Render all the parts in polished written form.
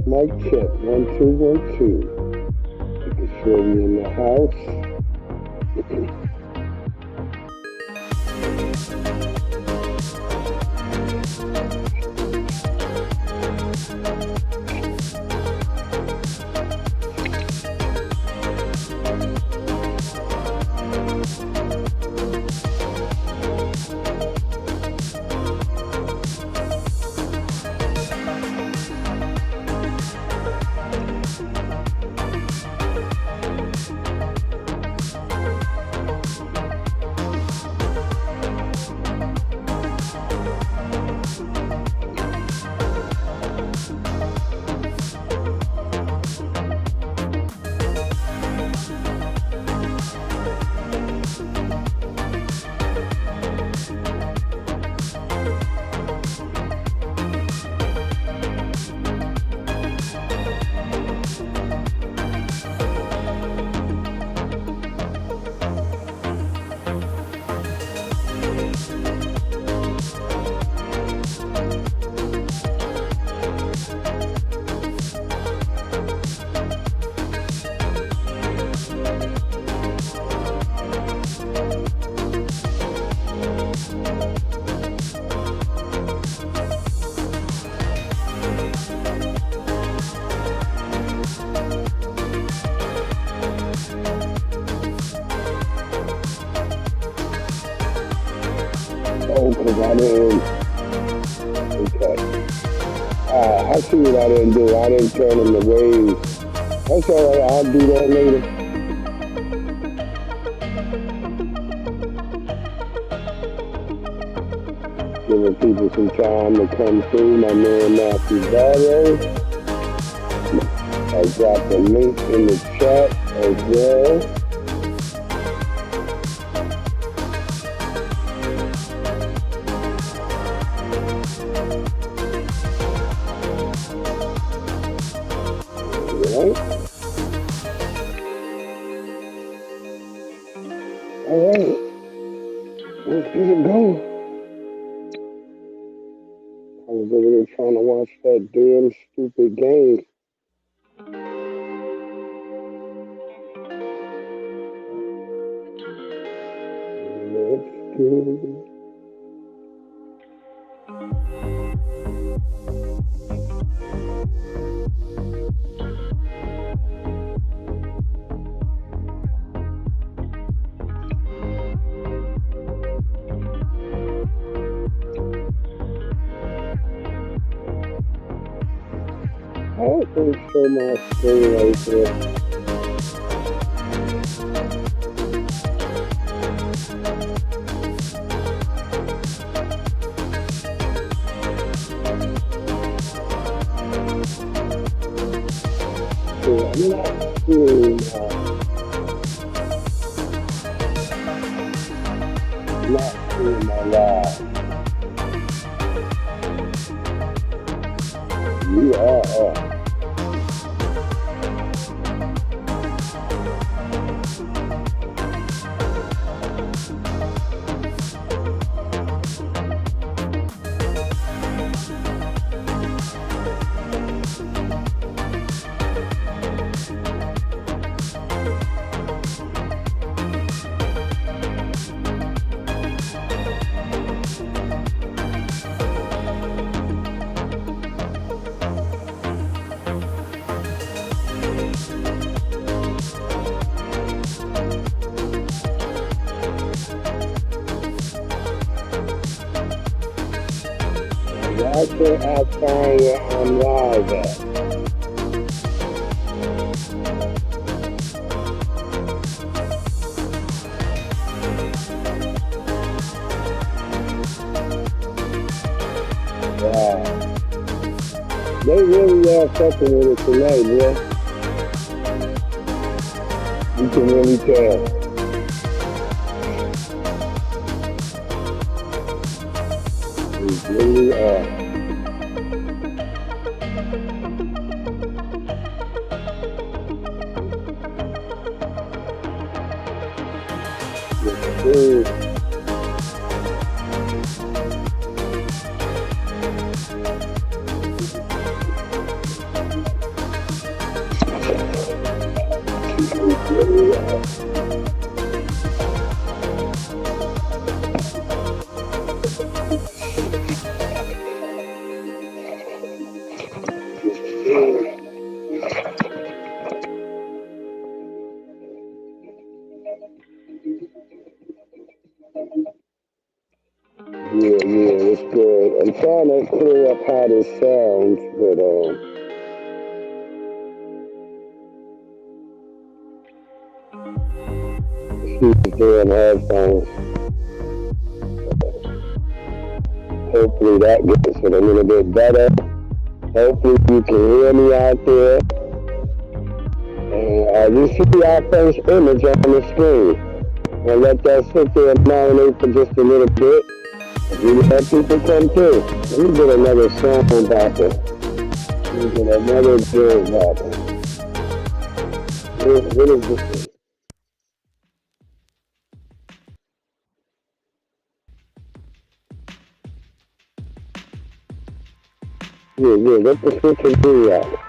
Mic check. 1 2 1 2. Making sure we in the house. Because I didn't. Okay. I see what I didn't do. I didn't turn them the waves. That's all right. I'll do that later. Giving people some time to come through. My man Matthew Barrow. I dropped a link in the chat as well. Alright, let's get it going. I was over there trying to watch that damn stupid game. Let's go. I can show my screen right there. I'm not seeing my live. You are up. Why can't I find where I'm live at? Wow. They really are fucking with it tonight, boy. You can really tell. They really are. It's good. I'm trying to clear up how this sounds, but she's doing headphones. Hopefully that gets it a little bit better. Hopefully you can hear me out there. And you see our first image on the screen. And let that sit there and marinate for just a little bit. You let people come through. Let me get another song about it. Let me get another drill about it. What is this? Let the switch do out.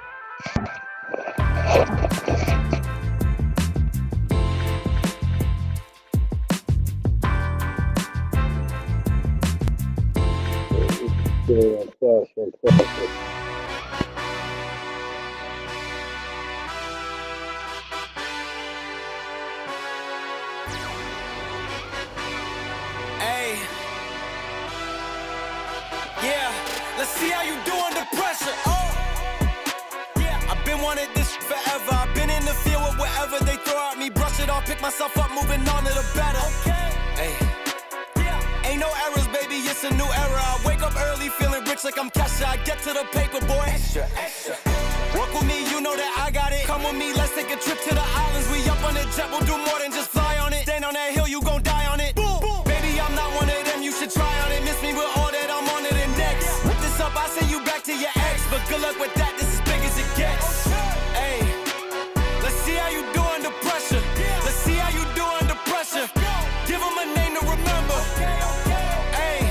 Hey, yeah, let's see how you do under pressure. Yeah, I've been wanting this forever. I've been in the field with whatever they throw at me. Brush it off, pick myself up, moving on to the better. Hey, ain't no errors, baby, it's a new era. I wake up early, feeling rich like I'm Kesha. I get to the paper, boy. Extra. Work with me, you know that I got it. Come with me, let's take a trip to the islands. We up on the jet, we'll do more than just fly on it. Stand on that hill, you gon' die on it. Boom, boom. Baby, I'm not one of them, you should try on it. Miss me with all that, I'm on it index. Whip this up, I send you back to your ex. But good luck with that, this is big as it gets. Hey, let's see how you do under pressure. Let's see how you do under pressure. Give them a name to remember. Hey,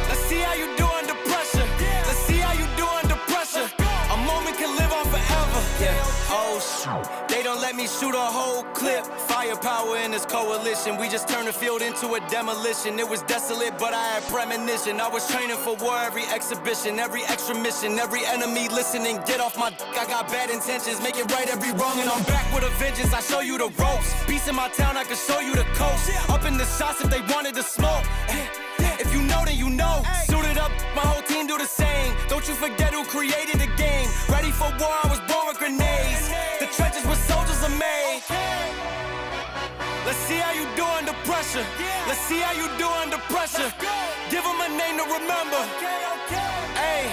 let's see how you do under pressure. Let's see how you do under pressure. A moment can live on forever. Yeah, oh shoot. They don't let me shoot a whole clip. Firepower in this coalition. We just turned the field into a demolition. It was desolate, but I had premonition. I was training for war, every exhibition, every extra mission, every enemy listening. Get off my I got bad intentions, make it right every wrong, and I'm back with a vengeance. I show you the ropes. Peace in my town, I can show you the coast. Up in the shots if they wanted to smoke. If you know, then you know. Suited up, my whole team do the same. Don't you forget who created the game. Ready for war, I was born with grenades. The trenches where soldiers are made. Let's see how you do under pressure. Let's see how you do under pressure. Give them a name to remember. Hey,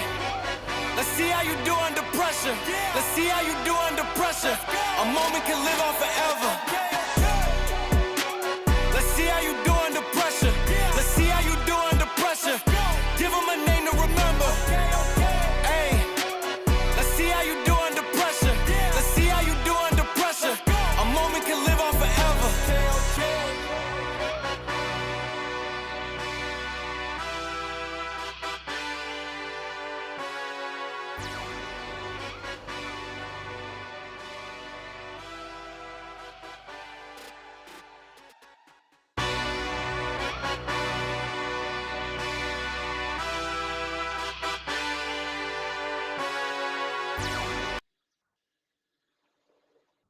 let's see how you do under pressure. Let's see how you do under pressure. A moment can live on forever. Let's see how you do under pressure. Let's see how you do under pressure. Give them a name to remember. Hey, let's see how you do under pressure. Let's see how you do under pressure. A moment can live on forever.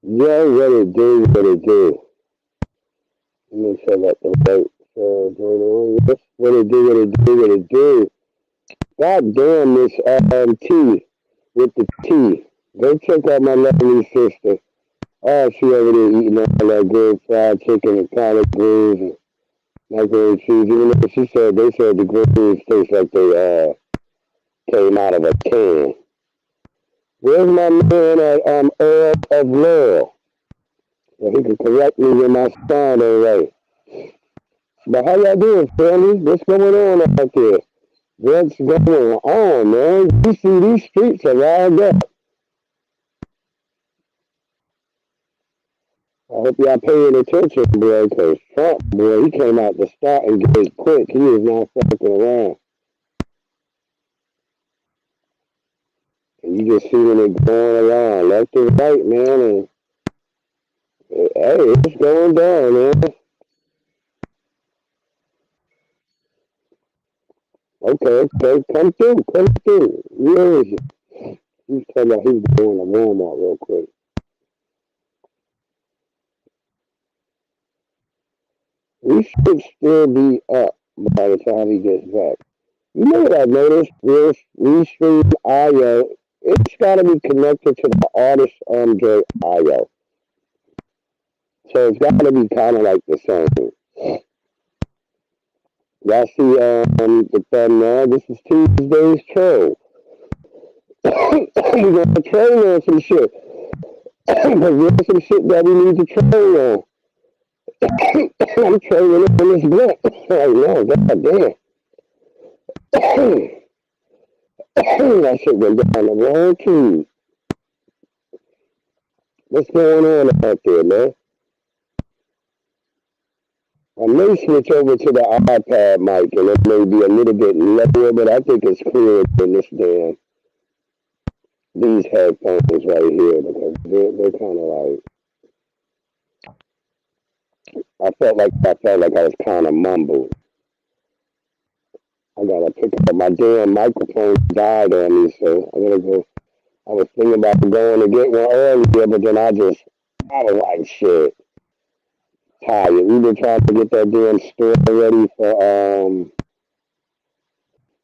Yeah, what it do, what it do. Let me check out the right. What it do, what it do, what it do. God damn this T with the T. Go check out my lovely sister. Oh, she over there eating all that good fried chicken and collard greens and macaroni and cheese. Even though they said the greens taste like they came out of a can. Where's my man at Earl of Laurel? So he can correct me when my sound ain't right. But how y'all doing, family? What's going on out there? What's going on, man? You see these streets are wild up. I hope y'all paying attention, boy, because Trump, boy, he came out the start and gave quick. He is not fucking around. And you just seeing it going around left and right, man. And hey, it's going down, man. Okay, okay, come through, come through. Where is it? He's talking about he's going to Walmart real quick. We should still be up by the time he gets back. You know what I noticed? Restream IO. It's got to be connected to the artist Andre IO. So it's got to be kind of like the same. Y'all see the thumbnail? This is Tuesday's troll. We're gonna troll on some shit. Because there's some shit that we need to troll on. I'm trolling on this blunt right now. God damn. That shit went down the wrong tube. What's going on out there, man? I may switch over to the iPad mic and it may be a little bit lower, but I think it's clearer than these headphones right here because they're kind of like I was kind of mumbled. I gotta pick up my damn microphone died on me, so I gotta go. I was thinking about going to get one earlier, but then I was like, shit, tired. We've been trying to get that damn store ready for.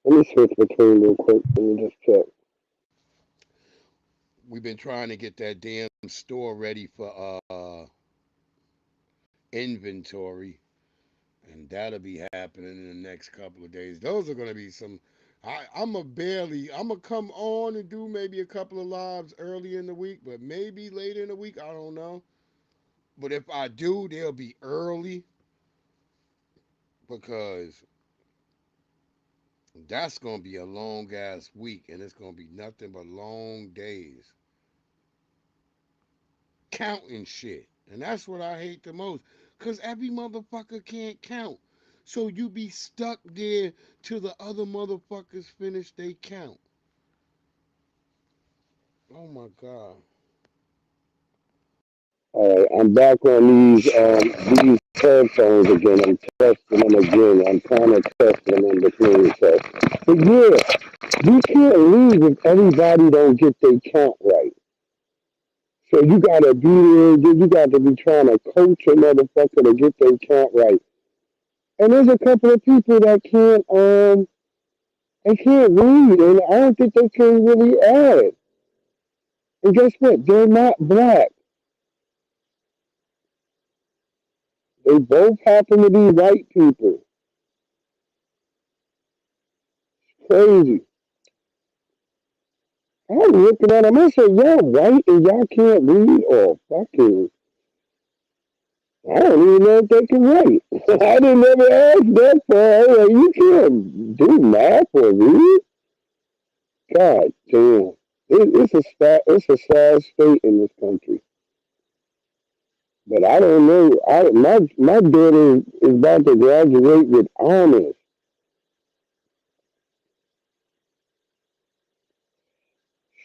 Let me switch between real quick. Let me just check. We've been trying to get that damn store ready for inventory, and that'll be happening in the next couple of days. Those are gonna be some. I'm gonna come on and do maybe a couple of lives early in the week, but maybe later in the week. I don't know. But if I do, they'll be early because that's gonna be a long ass week, and it's gonna be nothing but long days counting shit. And that's what I hate the most. Cause every motherfucker can't count. So you be stuck there till the other motherfuckers finish they count. Oh my god. All right, I'm back on these headphones again. I'm testing them again. I'm kind of testing them in between. So, but yeah, you can't leave if everybody don't get their count right. So you gotta be there. You got to be trying to coach a motherfucker to get their count right. And there's a couple of people that they can't read, and I don't think they can really add. And guess what? They're not black. They both happen to be white people. Crazy. I was looking at them. I said, y'all white and y'all can't read or fucking. I don't even know if they can write. I didn't ever ask that far. Like, you can't do math or read. God damn. It's a sad state in this country. But I don't know. My daughter is about to graduate with honors.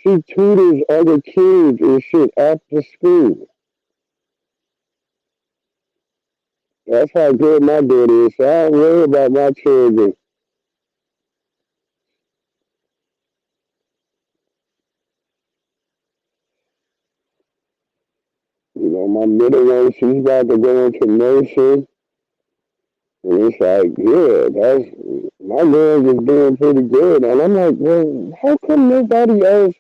She tutors other kids and shit after school. That's how good my daughter is. So I don't worry about my children. You know, my middle one, she's about to go into nursing. And it's like, yeah, that's my girl is doing pretty good. And I'm like, well, how come nobody else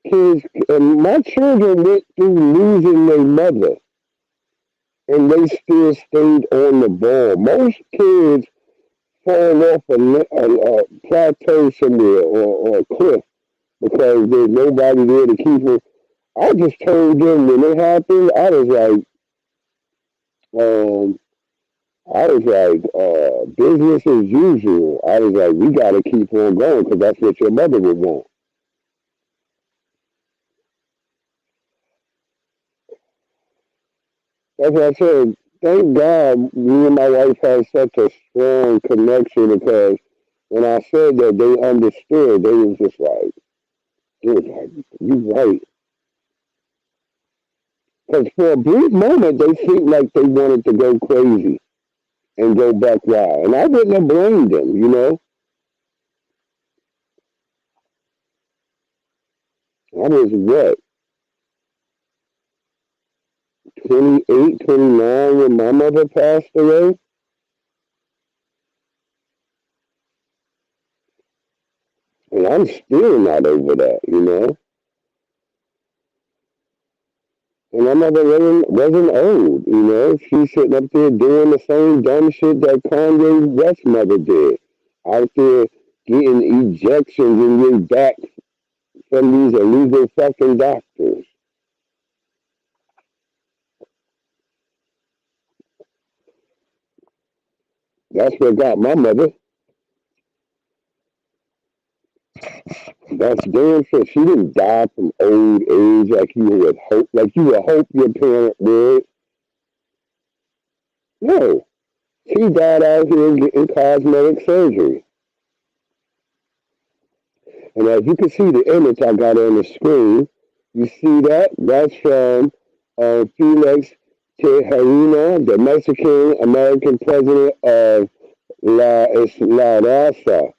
kids and my children went through losing their mother and they still stayed on the ball. Most kids fall off a plateau somewhere or a cliff because there's nobody there to keep them. I just told them when it happened, um, business as usual. I was like, we got to keep on going because that's what your mother would want. That's what I said. Thank God me and my wife had such a strong connection because when I said that they understood, they was like, you right. Because for a brief moment, they seemed like they wanted to go crazy and go back wild. And I wouldn't have blamed them, you know. I was what, 28, 29 when my mother passed away. And I'm still not over that, you know. And my mother wasn't old, you know. She's sitting up there doing the same dumb shit that Kanye West mother did. Out there getting ejections in your back from these illegal fucking doctors. That's what got my mother. That's damn sure she didn't die from old age like you would hope your parent would. No. She died out here getting cosmetic surgery. And as you can see the image I got on the screen, you see that? That's from Felix Tijerina, the Mexican American president of La Raza.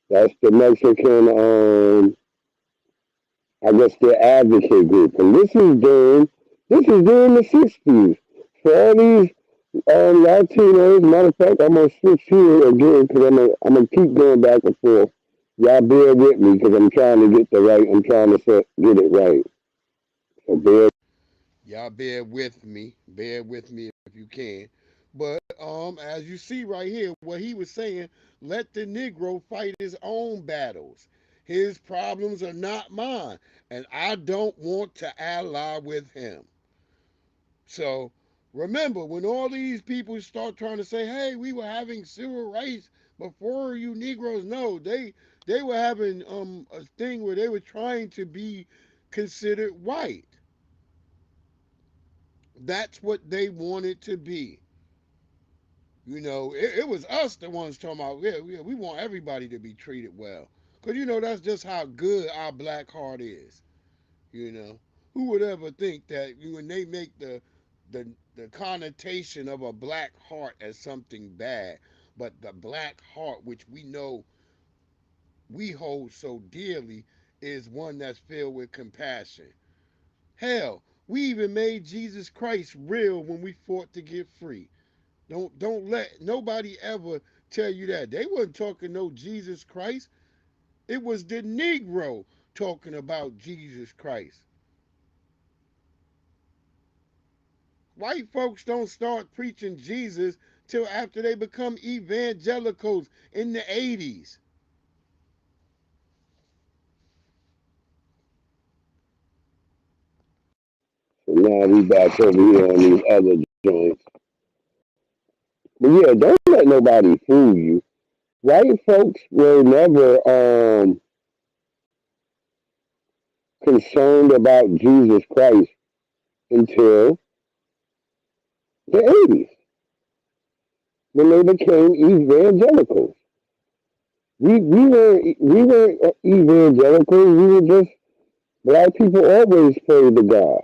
That's the Mexican, I guess, their advocate group. And this is during the 60s. For all these Latinos, matter of fact, I'm going to switch here again because I'm gonna keep going back and forth. Y'all bear with me because I'm trying to get it right. So bear. Y'all bear with me if you can. But as you see right here, what he was saying, let the Negro fight his own battles. His problems are not mine, and I don't want to ally with him. So remember, when all these people start trying to say, "Hey, we were having civil rights before you Negroes," no, they were having a thing where they were trying to be considered white. That's what they wanted to be. It was us the ones talking about, yeah, we want everybody to be treated well. Because, that's just how good our black heart is. You know, who would ever think that when they make the connotation of a black heart as something bad, but the black heart, which we know we hold so dearly, is one that's filled with compassion. Hell, we even made Jesus Christ real when we fought to get free. Don't let nobody ever tell you that. They wasn't talking no Jesus Christ. It was the Negro talking about Jesus Christ. White folks don't start preaching Jesus till after they become evangelicals in the 80s. So now we back over here on these other joints. But yeah, don't let nobody fool you. White folks were never concerned about Jesus Christ until the 80s when they became evangelicals. We weren't evangelicals. We were just black people always prayed to God.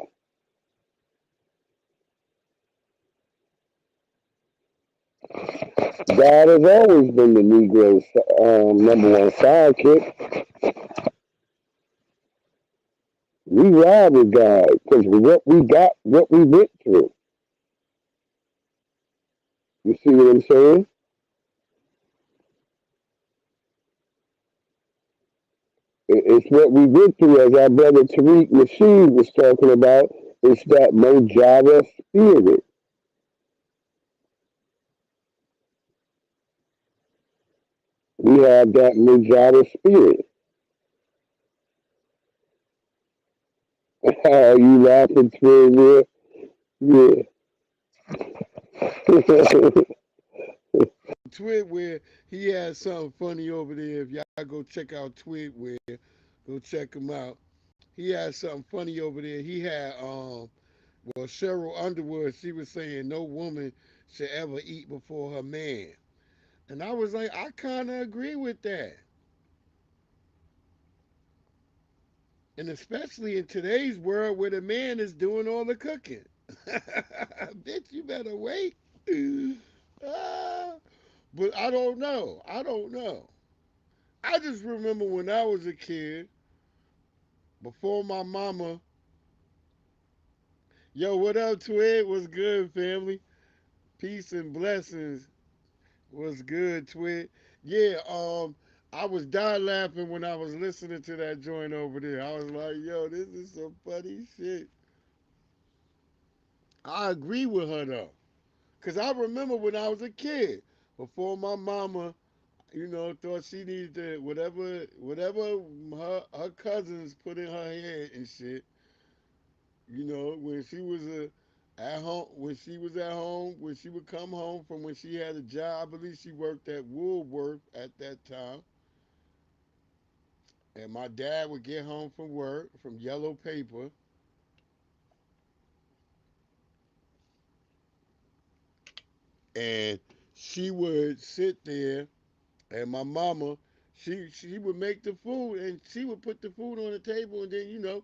God has always been the Negro's number one sidekick. We ride with God because what we got, what we went through. You see what I'm saying? It's what we went through, as our brother Tariq Nasheed was talking about. It's that Mojave spirit. We have that Mojave spirit. Are you laughing, Twin? Yeah. Twit where he had something funny over there. If y'all go check out Twit where, go check him out. He had something funny over there. He had Well, Cheryl Underwood, she was saying no woman should ever eat before her man. And I was like, I kind of agree with that. And especially in today's world where the man is doing all the cooking. Bitch, you better wait. Ah, but I don't know. I don't know. I just remember when I was a kid, before my mama, yo, what up, Twig? What's good, family? Peace and blessings. What's good, Twig? Yeah, I was dying laughing when I was listening to that joint over there. I was like, yo, this is some funny shit. I agree with her though. Cause I remember when I was a kid, before my mama, thought she needed to whatever her cousins put in her head and shit. When she was at home, when she would come home from when she had a job, I believe she worked at Woolworth at that time. And my dad would get home from work from yellow paper, and she would sit there, and my mama, she would make the food, and she would put the food on the table, and then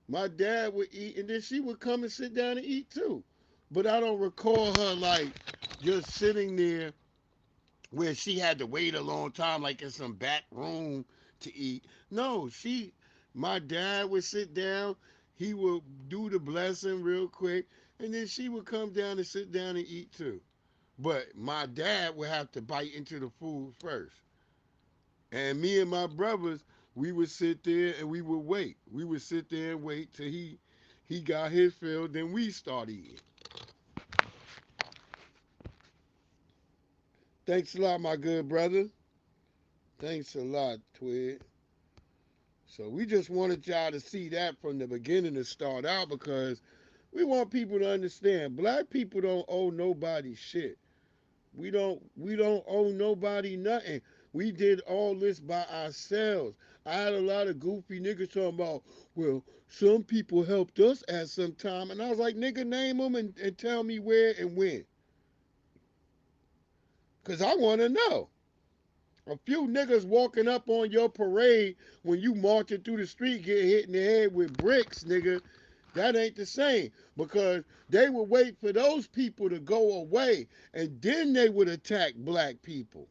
my dad would eat, and then she would come and sit down and eat too. But I don't recall her like just sitting there where she had to wait a long time, like in some back room to eat. No, my dad would sit down, he would do the blessing real quick, and then she would come down and sit down and eat too. But my dad would have to bite into the food first. And me and my brothers, we would sit there and we would wait. We would sit there and wait till he got his fill, then we start eating. Thanks a lot, my good brother. Thanks a lot, Twig. So we just wanted y'all to see that from the beginning to start out because we want people to understand black people don't owe nobody shit. We don't owe nobody nothing. We did all this by ourselves. I had a lot of goofy niggas talking about, well, some people helped us at some time. And I was like, nigga, name them and tell me where and when. Because I want to know. A few niggas walking up on your parade when you marching through the street get hit in the head with bricks, nigga. That ain't the same because they would wait for those people to go away and then they would attack black people.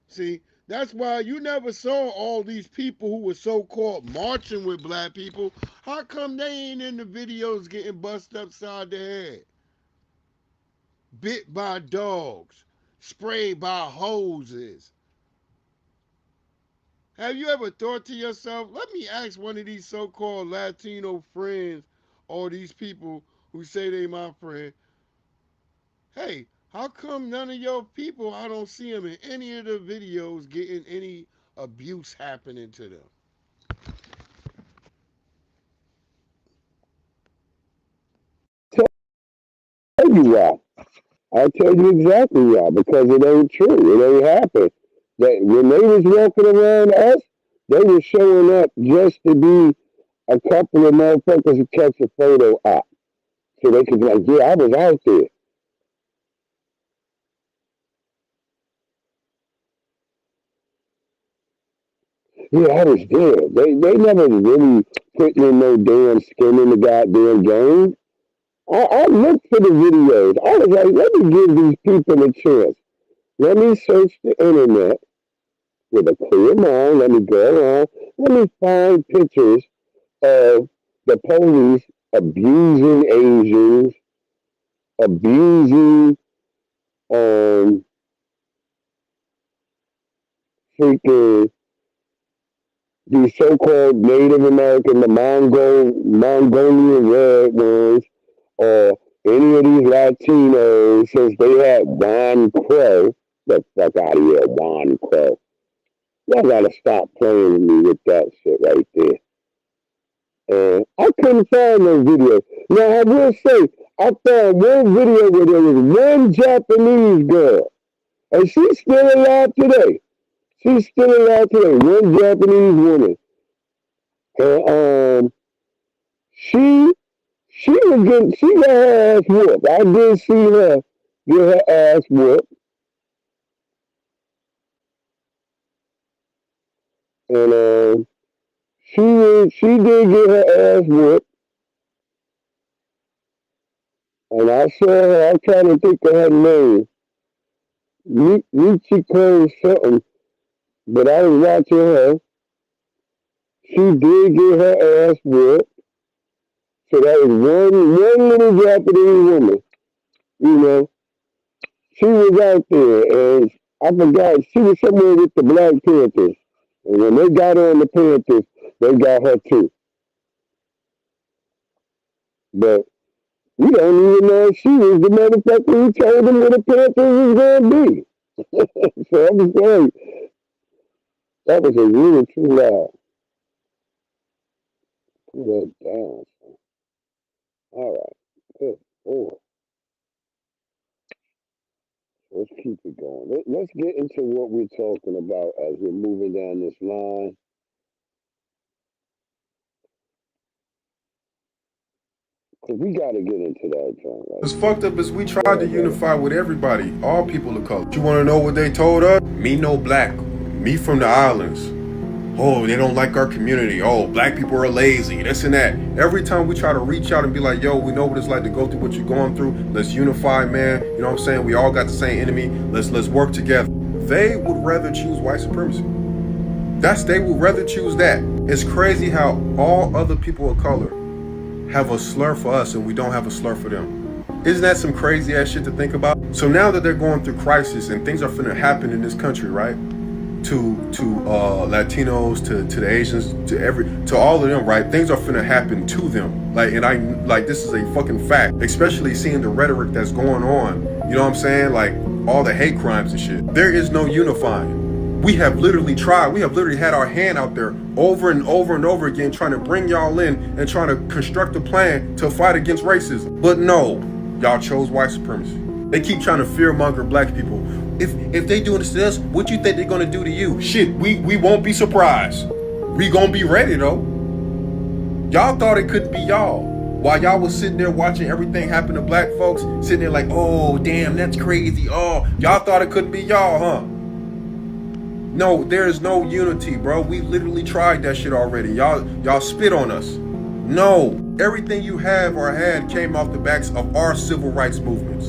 See, that's why you never saw all these people who were so-called marching with black people. How come they ain't in the videos getting bust upside the head? Bit by dogs, sprayed by hoses. Have you ever thought to yourself, let me ask one of these so-called Latino friends or these people who say they my friend, hey, how come none of your people, I don't see them in any of the videos getting any abuse happening to them? Tell you why. I'll tell you exactly why. Because it ain't true. It ain't happened. That when they was walking around us, they were showing up just to be a couple of motherfuckers who catch a photo op. So they could be like, yeah, I was out there. Yeah, I was there. They never really put in no damn skin in the goddamn game. I looked for the videos. I was like, let me give these people a chance. Let me search the internet with a clear mind. Let me go around. Let me find pictures of the police abusing Asians, abusing um freaking these so-called Native American, the Mongolian red ones, or any of these Latinos, since they had Juan Crow. Get the fuck out of here, Juan Crow. Y'all gotta stop playing with me with that shit right there. And I couldn't find no video. Now I will say, I found one video where there was one Japanese girl, and she's still alive today. She's still alive today. One Japanese woman, and She she got her ass whooped. I did see her get her ass whooped, and she did get her ass whooped, and I saw her. I'm trying to think of her name, Michiko something, but I was watching her. She did get her ass whooped, so that was one little Japanese woman. You know, she was out there, and I forgot she was somewhere with the Black Panthers, and when they got on the Panthers, they got her too. But we don't even know if she was the motherfucker who told them what the Panthers was going to be. So I'm saying that was a little too loud. Put that down. All right. Good boy. Let's keep it going. Let's get into what we're talking about as we're moving down this line. Because we got to get into that joint right As there. fucked up as we Go tried to ahead, brother. unify with everybody, all people of color. You want to know what they told us? Me no black. Me from the islands. Oh, they don't like our community. Oh, black people are lazy. This and that. Every time we try to reach out and be like, yo, we know what it's like to go through what you're going through. Let's unify, man. You know what I'm saying? We all got the same enemy. Let's work together. They would rather choose white supremacy. They would rather choose that. It's crazy how all other people of color have a slur for us and we don't have a slur for them. Isn't that some crazy ass shit to think about? So now that they're going through crisis and things are finna happen in this country, right? To Latinos, to the Asians, to all of them, right? Things are finna happen to them. Like this is a fucking fact. Especially seeing the rhetoric that's going on. You know what I'm saying? Like all the hate crimes and shit. There is no unifying. We have literally tried. We have literally had our hand out there over and over and over again, trying to bring y'all in and trying to construct a plan to fight against racism. But no, y'all chose white supremacy. They keep trying to fearmonger black people. If they doing this to us, what you think they're gonna do to you? Shit, we won't be surprised. We gonna be ready though. Y'all thought it couldn't be y'all. While y'all was sitting there watching everything happen to black folks, sitting there like, oh damn, that's crazy. Oh, y'all thought it couldn't be y'all, huh? No, there is no unity, bro. We literally tried that shit already. Y'all spit on us. No, everything you have or had came off the backs of our civil rights movements.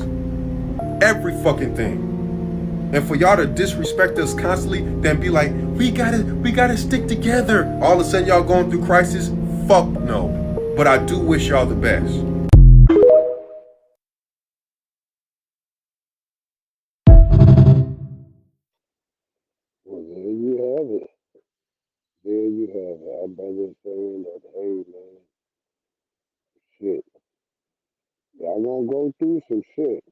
Every fucking thing. And for y'all to disrespect us constantly, then be like, we gotta stick together. All of a sudden y'all going through crisis? Fuck no. But I do wish y'all the best. Well, there you have it. There you have it. Our brother saying that, hey, man, shit, y'all gonna go through some shit.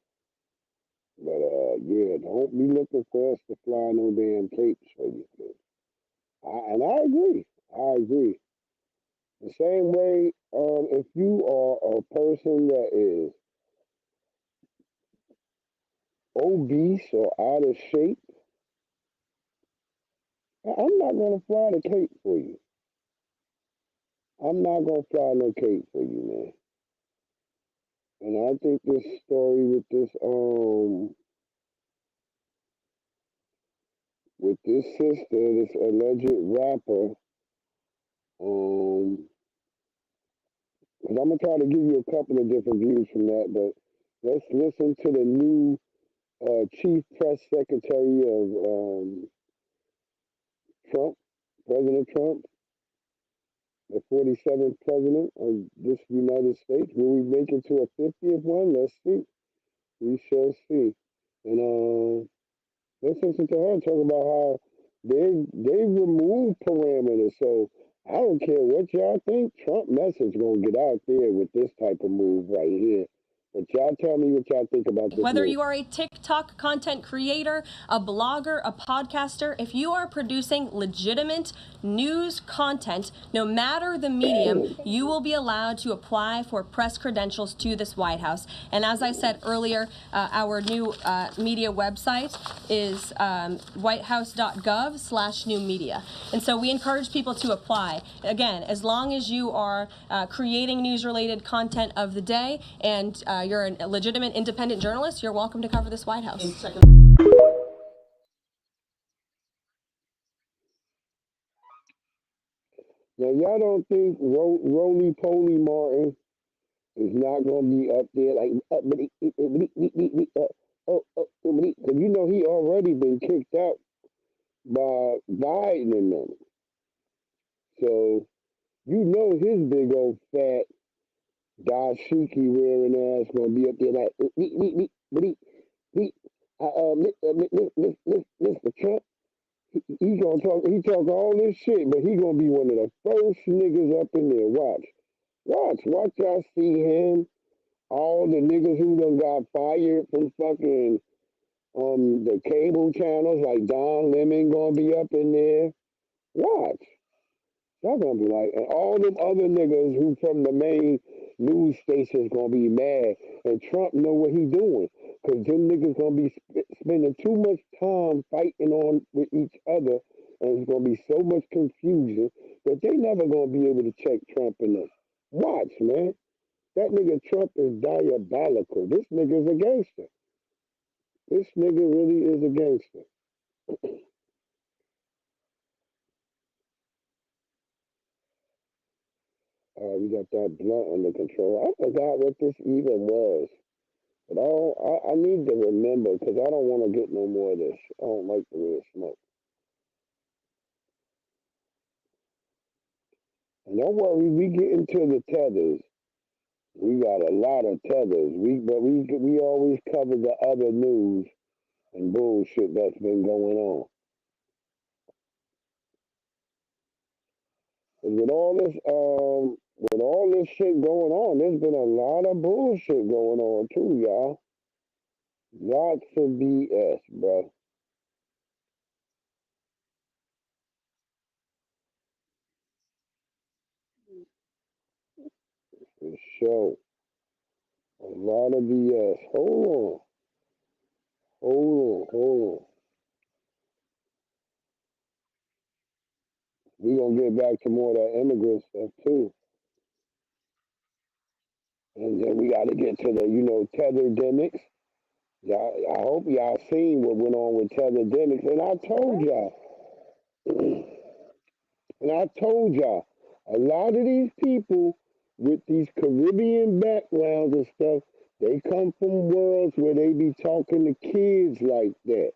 But, yeah, don't be looking for us to fly no damn capes for you. And I agree. I agree. The same way, if you are a person that is obese or out of shape, I'm not gonna fly the cape for you. I'm not gonna fly no cape for you, man. And I think this story with this sister, this alleged rapper, um, because I'm gonna try to give you a couple of different views from that, but let's listen to the new chief press secretary of Trump, President Trump, the 47th president of this United States. Will we make it to a 50th one? Let's see. We shall see. And let's listen to her talk about how they remove parameters. So I don't care what y'all think. Trump message gonna get out there with this type of move right here. But Y'all tell me what y'all think about this Whether news. you are a TikTok content creator, a blogger, a podcaster, if you are producing legitimate news content, no matter the medium, you will be allowed to apply for press credentials to this White House. And as I said earlier, our new media website is whitehouse.gov/new media. And so we encourage people to apply. Again, as long as you are creating news-related content of the day and you're a legitimate independent journalist, you're welcome to cover this White House. Now, y'all don't think Roly Poly Martin is not going to be up there like, because you know he already been kicked out by Biden and them. So you know his big old fat dashiki wearing ass gonna be up there like Mr. Trump. He gonna talk. He talk all this shit, but he gonna be one of the first niggas up in there. Watch. Y'all see him. All the niggas who done got fired from fucking the cable channels like Don Lemon gonna be up in there. Watch. Y'all gonna be like, and all them other niggas who from the main news stations gonna be mad, and Trump know what he doing, cause them niggas gonna be spending too much time fighting on with each other, and it's gonna be so much confusion that they never gonna be able to check Trump in them. Watch, man. That nigga Trump is diabolical. This nigga's a gangster. This nigga really is a gangster. We got that blunt under control. I forgot what this even was. But I need to remember because I don't want to get no more of this. I don't like the way it smoke. And don't worry, we get into the tethers. We got a lot of tethers. We always cover the other news and bullshit that's been going on. And with all this shit going on, there's been a lot of bullshit going on too, y'all. Lots of BS, bro. For sure. A lot of BS. Hold on. We gonna get back to more of that immigrant stuff too. And then we gotta get to the, tetherdemics. I hope y'all seen what went on with tetherdemics. And I told y'all, a lot of these people with these Caribbean backgrounds and stuff, they come from worlds where they be talking to kids like that.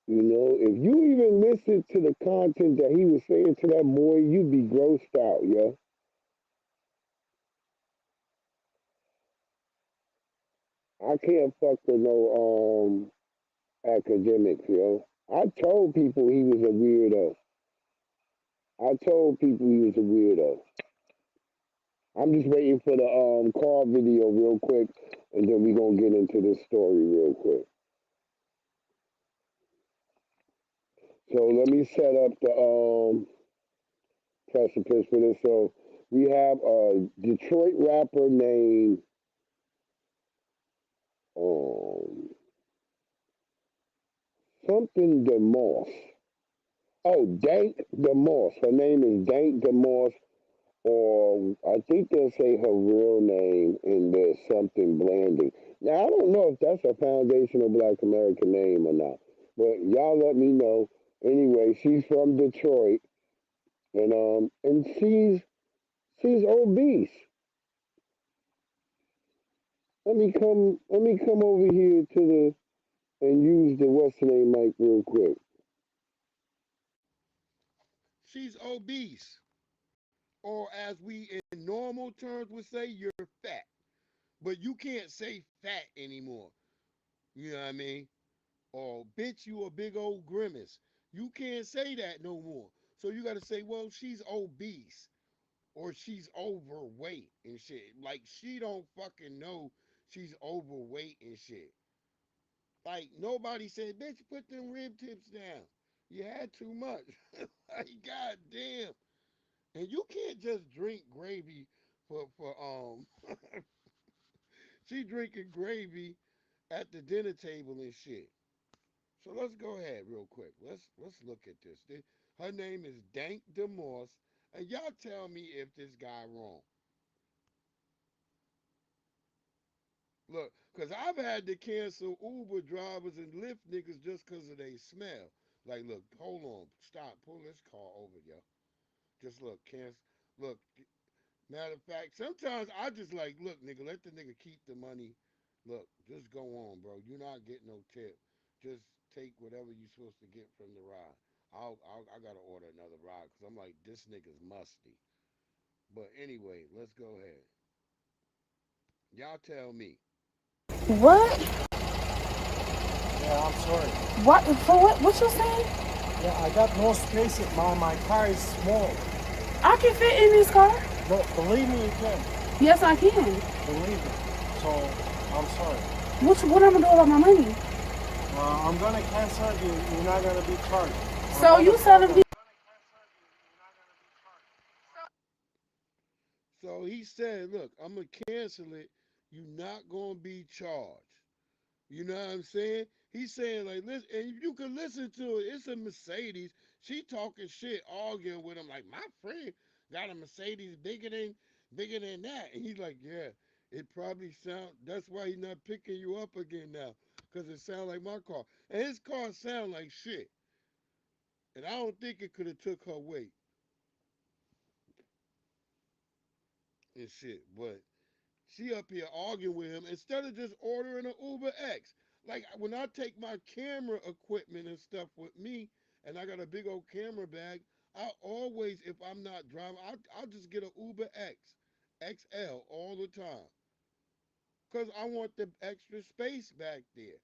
You know, if you even listen to the content that he was saying to that boy, you'd be grossed out, yo. I can't fuck with no academics, yo. I told people he was a weirdo. I told people he was a weirdo. I'm just waiting for the car video real quick, and then we gonna get into this story real quick. So let me set up the precipice for this. So we have a Detroit rapper named um something DeMoss. Oh, Dank DeMoss. Her name is Dank DeMoss, or I think they'll say her real name in there, something Blanding. Now I don't know if that's a foundational Black American name or not, but y'all let me know. Anyway, she's from Detroit, and she's obese. Let me come over here to the and use the what's the name mic real quick. She's obese, or as we in normal terms would say, you're fat. But you can't say fat anymore. You know what I mean? Or bitch, you a big old grimace. You can't say that no more. So you got to say, well, she's obese. or she's overweight and shit. Like she don't fucking know she's overweight and shit. Like nobody said, bitch, put them rib tips down. You had too much. Like goddamn. And you can't just drink gravy for she drinking gravy at the dinner table and shit. So let's go ahead real quick. Let's look at this. Her name is Dank DeMoss, and y'all tell me if this guy wrong. Look, cause I've had to cancel Uber drivers and Lyft niggas just cause of they smell. Like, look, hold on, stop, pull this car over, yo. Just look, cancel. Look, matter of fact, sometimes I just like, look, nigga, let the nigga keep the money. Look, just go on, bro. You're not getting no tip. Just take whatever you're supposed to get from the ride. I gotta order another ride because I'm like, this nigga's musty. But anyway, let's go ahead. Y'all tell me. What? Yeah, I'm sorry. What? For what? What you saying? Yeah, I got no space. My car is small. I can fit in this car. No, believe me, you can. Yes, I can. Believe me. So, I'm sorry. What I'm gonna do about my money? I'm gonna cancel you. You're not gonna be charged. So you telling me? So he said, look, I'm gonna cancel it. You're not gonna be charged. You know what I'm saying? He's saying like, listen, and you can listen to it. It's a Mercedes. She talking shit, arguing with him like, my friend got a Mercedes bigger than that. And he's like, yeah, it probably sound. That's why he's not picking you up again now, cause it sound like my car, and his car sound like shit. And I don't think it could have took her weight and shit, but she up here arguing with him instead of just ordering an Uber X. Like when I take my camera equipment and stuff with me, and I got a big old camera bag, I always, if I'm not driving, I'll just get an Uber X, XL all the time. Because I want the extra space back there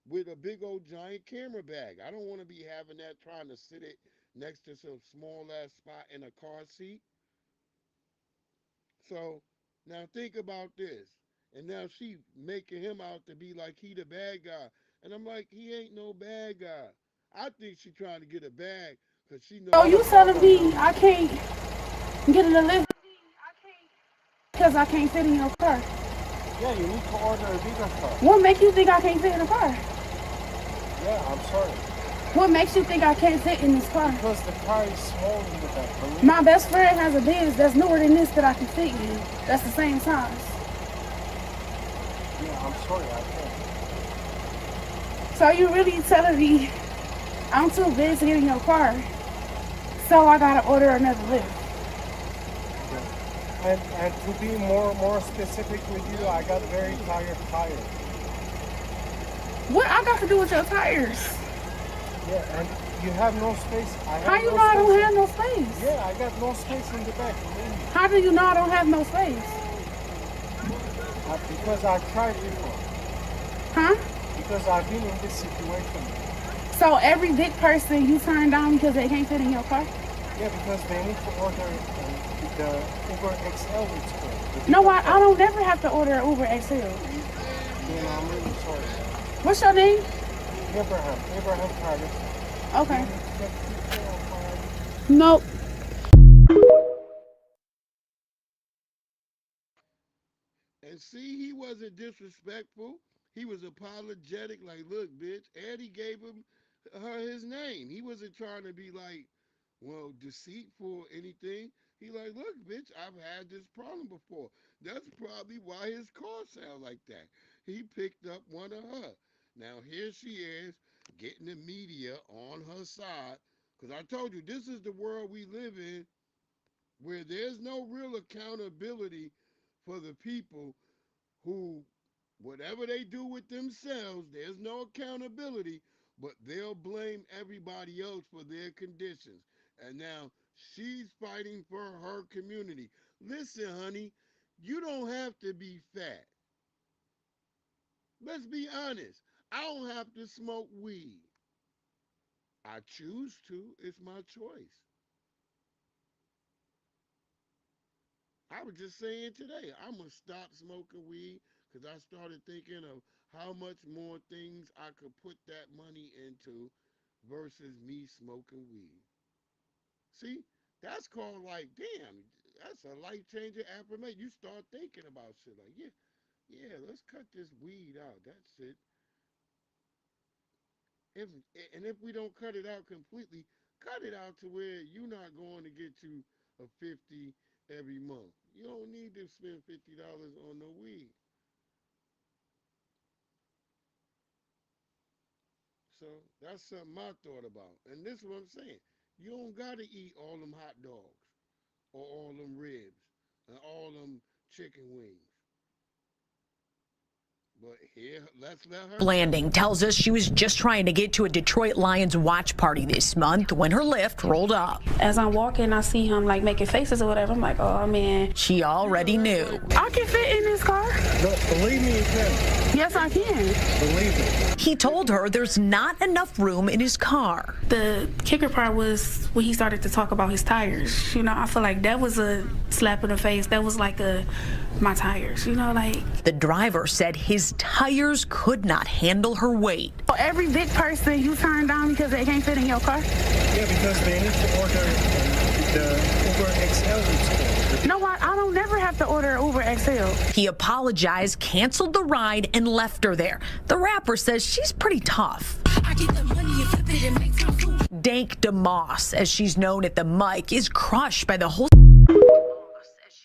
with a big old giant camera bag. I don't want to be having that trying to sit it next to some small ass spot in a car seat. So now think about this. And now she making him out to be like he the bad guy. And I'm like, he ain't no bad guy. I think she trying to get a bag because she So know. you telling me I can't get in the lift because I can't fit in your car? Yeah, you need to order a bigger car. What makes you think I can't fit in the car? Yeah, I'm sorry. What makes you think I can't fit in this car? Because the car is small in the back. Believe My me. best friend has a Benz that's newer than this that I can fit in. That's the same size. Yeah, I'm sorry. I can't. So you really telling me I'm too big to get in your car? So I gotta order another lift. And to be more specific with you, I got very tired tires. What I got to do with your tires? Yeah, and you have no space. I How have you no know I don't space. have no space? Yeah, I got no space in the back. Believe me. How do you know I don't have no space? Because I tried before. Huh? Because I've been in this situation. So every big person you turn down because they can't fit in your car? Yeah, because they need to order the Uber XL, it's called. No, I don't never have to order an Uber XL. You know, I'm really sorry. What's your name? Abraham Carter. Okay. Nope. And see, he wasn't disrespectful. He was apologetic, like, look, bitch. Eddie gave him her his name. He wasn't trying to be like, well, deceitful or anything. He like, look, bitch, I've had this problem before. That's probably why his car sound like that. He picked up one of her. Now here she is getting the media on her side. Cause I told you this is the world we live in where there's no real accountability for the people who, whatever they do with themselves, there's no accountability, but they'll blame everybody else for their conditions. And now she's fighting for her community. Listen, honey, you don't have to be fat. Let's be honest. I don't have to smoke weed. I choose to. It's my choice. I was just saying today, I'm going to stop smoking weed because I started thinking of how much more things I could put that money into versus me smoking weed. See, that's called like, damn, that's a life changing affirmation. You start thinking about shit like, yeah, yeah, let's cut this weed out. That's it. If and if we don't cut it out completely, cut it out to where you're not going to get you a 50 every month. You don't need to spend $50 on no weed. So that's something I thought about. And this is what I'm saying. You don't gotta eat all them hot dogs or all them ribs and all them chicken wings. But here, let's let her tell Landing it. tells us she was just trying to get to a Detroit Lions watch party this month when her Lyft rolled up. As I'm walking, I see him like making faces or whatever. I'm like, oh man. She already knew. I can fit in this car. But believe me, you can. Yes, I can. Believe me. He told her there's not enough room in his car. The kicker part was when he started to talk about his tires. You know, I feel like that was a slap in the face. That was like my tires, you know, like. The driver said his tires could not handle her weight. For every big person you turn down because they can't fit in your car? Yeah, because they need to order the Uber XL. No, I don't never have to order Uber XL. He apologized, canceled the ride, and left her there. The rapper says she's pretty tough. Dank DeMoss, as she's known at the mic, is crushed by the whole.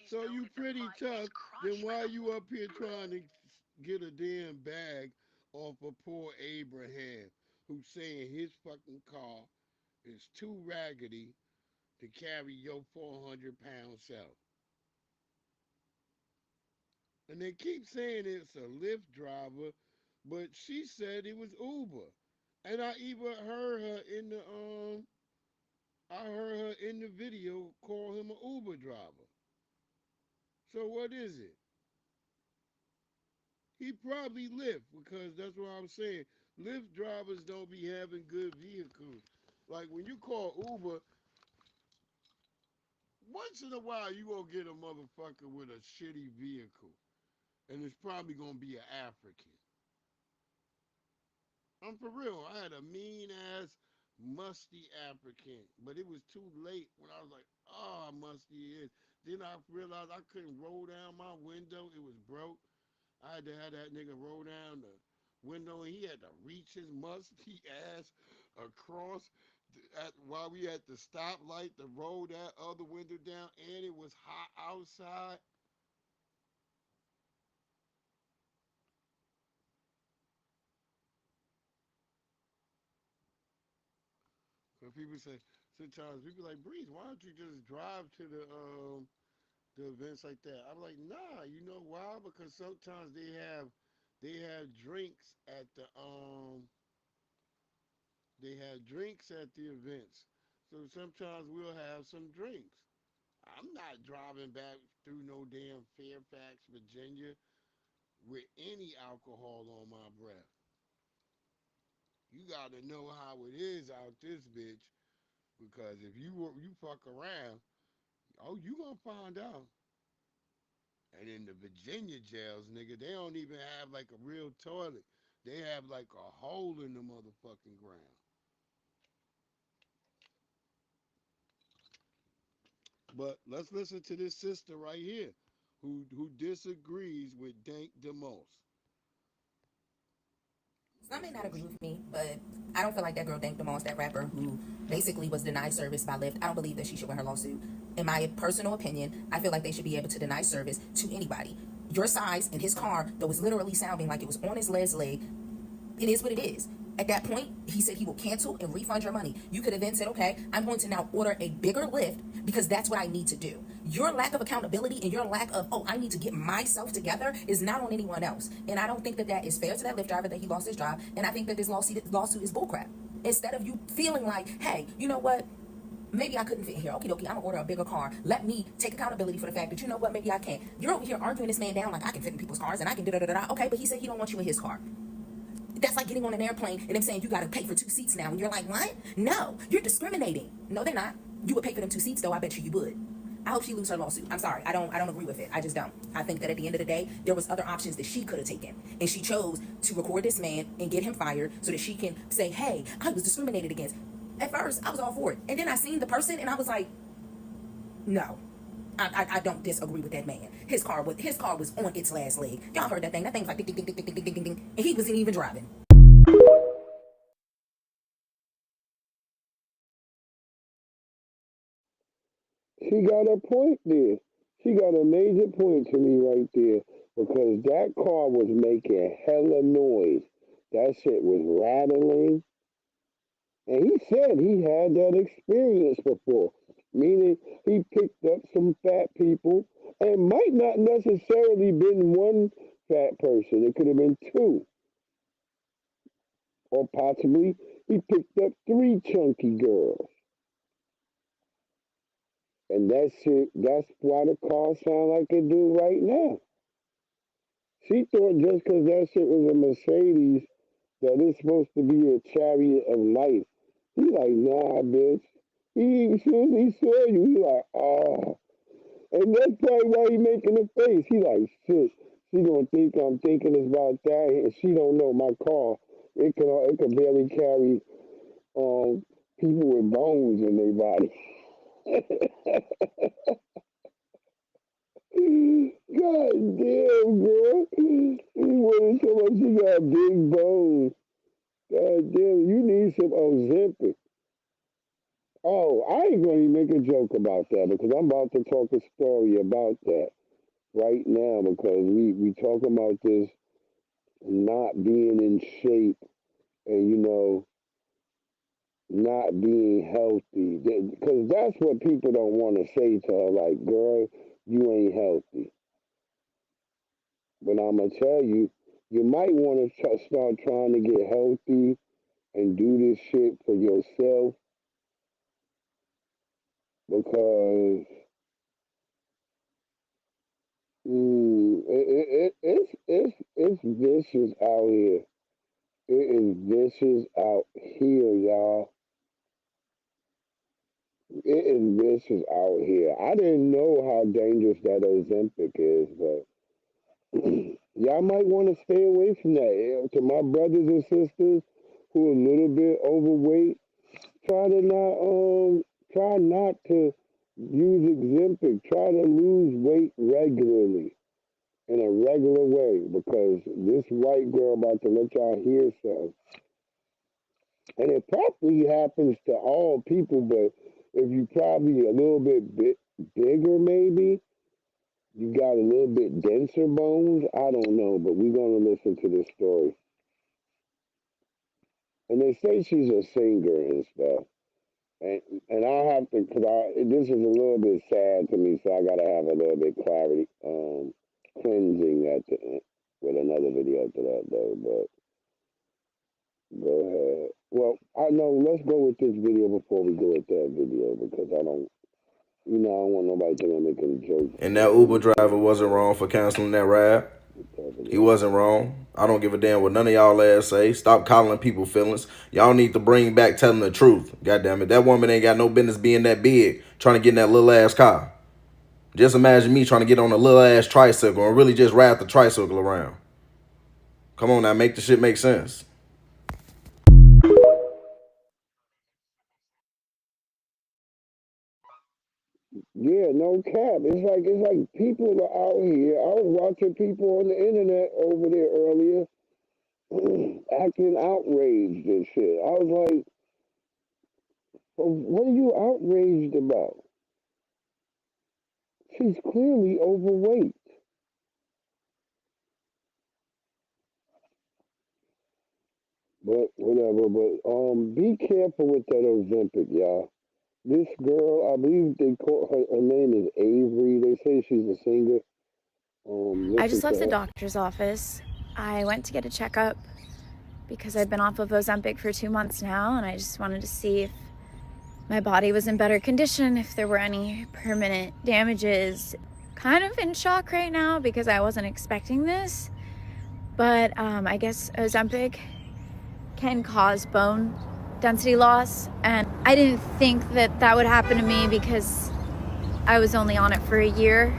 So you pretty tough, then why you up here trying to get a damn bag off of poor Abraham, who's saying his fucking car is too raggedy to carry your 400-pound self? And they keep saying it's a Lyft driver, but she said it was Uber. And I even heard her in the video call him an Uber driver. So what is it? He probably Lyft because that's what I'm saying. Lyft drivers don't be having good vehicles. Like when you call Uber, once in a while you gonna get a motherfucker with a shitty vehicle, and it's probably gonna be an African. I'm for real. I had a mean ass musty African, but it was too late when I was like, oh, how musty it is. Then I realized I couldn't roll down my window. It was broke. I had to have that nigga roll down the window, and he had to reach his musty ass across while we at the stoplight to roll that other window down, and it was hot outside. So people say, sometimes people like, Breeze, why don't you just drive to the events like that? I'm like, nah, you know why? Because sometimes they have drinks at the events. So sometimes we'll have some drinks. I'm not driving back through no damn Fairfax, Virginia with any alcohol on my breath. You got to know how it is out this bitch because if you fuck around, oh, you gonna find out. And in the Virginia jails, nigga, they don't even have like a real toilet. They have like a hole in the motherfucking ground. But let's listen to this sister right here who disagrees with Dank DeMoss. Some may not agree with me, but I don't feel like that girl Dank DeMoss, that rapper who basically was denied service by Lyft, I don't believe that she should win her lawsuit. In my personal opinion, I feel like they should be able to deny service to anybody. Your size in his car that was literally sounding like it was on his last leg, it is what it is. At that point, he said he will cancel and refund your money. You could have then said, okay, I'm going to now order a bigger Lyft because that's what I need to do. Your lack of accountability and your lack of, oh, I need to get myself together is not on anyone else. And I don't think that that is fair to that Lyft driver that he lost his job. And I think that this lawsuit is bullcrap. Instead of you feeling like, hey, you know what? Maybe I couldn't fit here. Okie dokie, I'm gonna order a bigger car. Let me take accountability for the fact that, you know what, maybe I can't. You're over here arguing this man down like I can fit in people's cars and I can da-da-da-da. Okay, but he said he don't want you in his car. That's like getting on an airplane and them saying you gotta pay for 2 seats now. And you're like, what? No, you're discriminating. No, they're not. You would pay for them 2 seats though, I bet you would. I hope she lose her lawsuit. I'm sorry. I don't agree with it. I just don't. I think that at the end of the day, there was other options that she could have taken. And she chose to record this man and get him fired so that she can say, hey, I was discriminated against. At first, I was all for it. And then I seen the person and I was like, no. I don't disagree with that man. His car was on its last leg. Y'all heard that thing. That thing was like ding, ding, ding, ding, ding, ding, ding, ding. And he wasn't even driving. She got a point there. She got a major point to me right there because that car was making hella noise. That shit was rattling. And he said he had that experience before, meaning he picked up some fat people and might not necessarily been one fat person. It could have been two. Or possibly he picked up 3 chunky girls. And that's why the car sound like it do right now. She thought just because that shit was a Mercedes that it's supposed to be a chariot of life. He like, nah, bitch. He saw you. He like, oh. And that's probably why he making a face. He like, shit. She gonna think I'm thinking about that, and she don't know my car. It can barely carry people with bones in their body. God damn, girl. He wanted so much. She got big bones. God damn, you need some Ozempic. Oh, I ain't going to make a joke about that because I'm about to talk a story about that right now because we talk about this not being in shape and, not being healthy. Because that's what people don't want to say to her, like, girl, you ain't healthy. But I'm going to tell you, you might want to start trying to get healthy and do this shit for yourself because it's vicious out here. It is vicious out here, y'all. It is vicious out here. I didn't know how dangerous that Ozempic is, but y'all might want to stay away from that. To my brothers and sisters who are a little bit overweight, try not to use Ozempic. Try to lose weight regularly in a regular way because this white girl about to let y'all hear something. And it probably happens to all people, but if you probably a little bit bigger, maybe you got a little bit denser bones. I don't know, but we're gonna listen to this story. And they say she's a singer and stuff. And I have to, this is a little bit sad to me, so I gotta have a little bit clarity, cleansing at the end with another video to that though. But go ahead. Well, I know. Let's go with this video before we go with that video because I don't want nobody to make any jokes. And that Uber driver wasn't wrong for canceling that ride. He wasn't wrong. I don't give a damn what none of y'all ass say. Stop calling people feelings. Y'all need to bring back telling the truth. God damn it. That woman ain't got no business being that big trying to get in that little ass car. Just imagine me trying to get on a little ass tricycle and really just ride the tricycle around. Come on now, make the shit make sense. Yeah, no cap. It's like people are out here. I was watching people on the internet over there earlier acting outraged and shit. I was like, well, what are you outraged about? She's clearly overweight. But whatever. But be careful with that Ozempic, y'all. This girl, I believe they call her name is Avery. They say she's a singer. I just left the doctor's office. I went to get a checkup because I've been off of Ozempic for 2 months now, and I just wanted to see if my body was in better condition, if there were any permanent damages. Kind of in shock right now because I wasn't expecting this, but I guess Ozempic can cause bone density loss, and I didn't think that would happen to me because I was only on it for a year,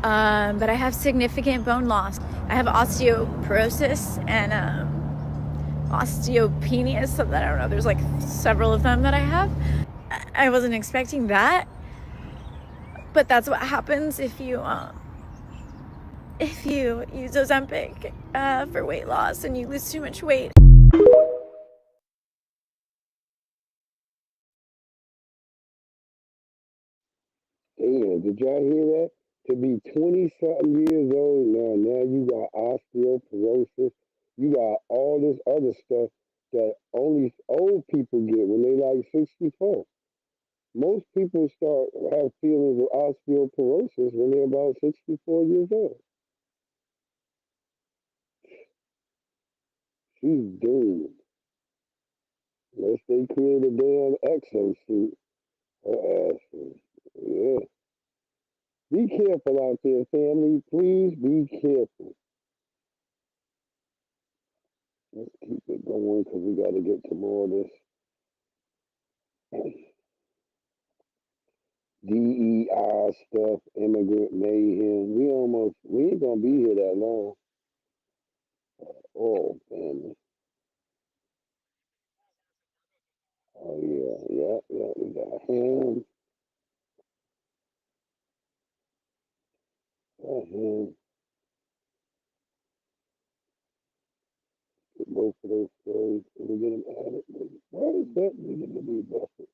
but I have significant bone loss. I have osteoporosis and osteopenia, so that I don't know, there's like several of them that I have. I wasn't expecting that, but that's what happens if you use Ozempic for weight loss and you lose too much weight. Damn, did y'all hear that? To be 20-something years old now you got osteoporosis. You got all this other stuff that only old people get when they like 64. Most people start have feelings of osteoporosis when they're about 64 years old. She's doomed. Unless they create a damn exosuit. Her ass is, yeah. Be careful out there, family. Please be careful. Let's keep it going because we got to get to more of this DEI stuff, immigrant mayhem. We ain't gonna be here that long. Oh, family. Oh yeah. We got him. Both of those stories. We get them added. Why is that nigga to be busted?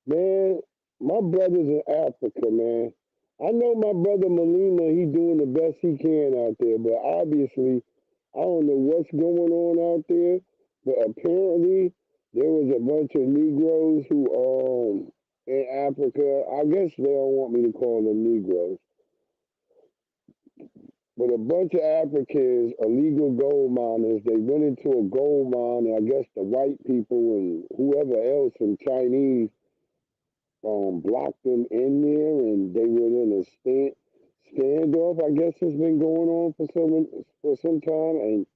Man, my brother's in Africa, man. I know my brother Malima, he doing the best he can out there, but obviously, I don't know what's going on out there, but apparently there was a bunch of Negroes who in Africa. I guess they don't want me to call them Negroes, but a bunch of Africans, illegal gold miners, they went into a gold mine, and I guess the white people and whoever else and Chinese blocked them in there, and they were in a standoff. I guess has been going on for some time, and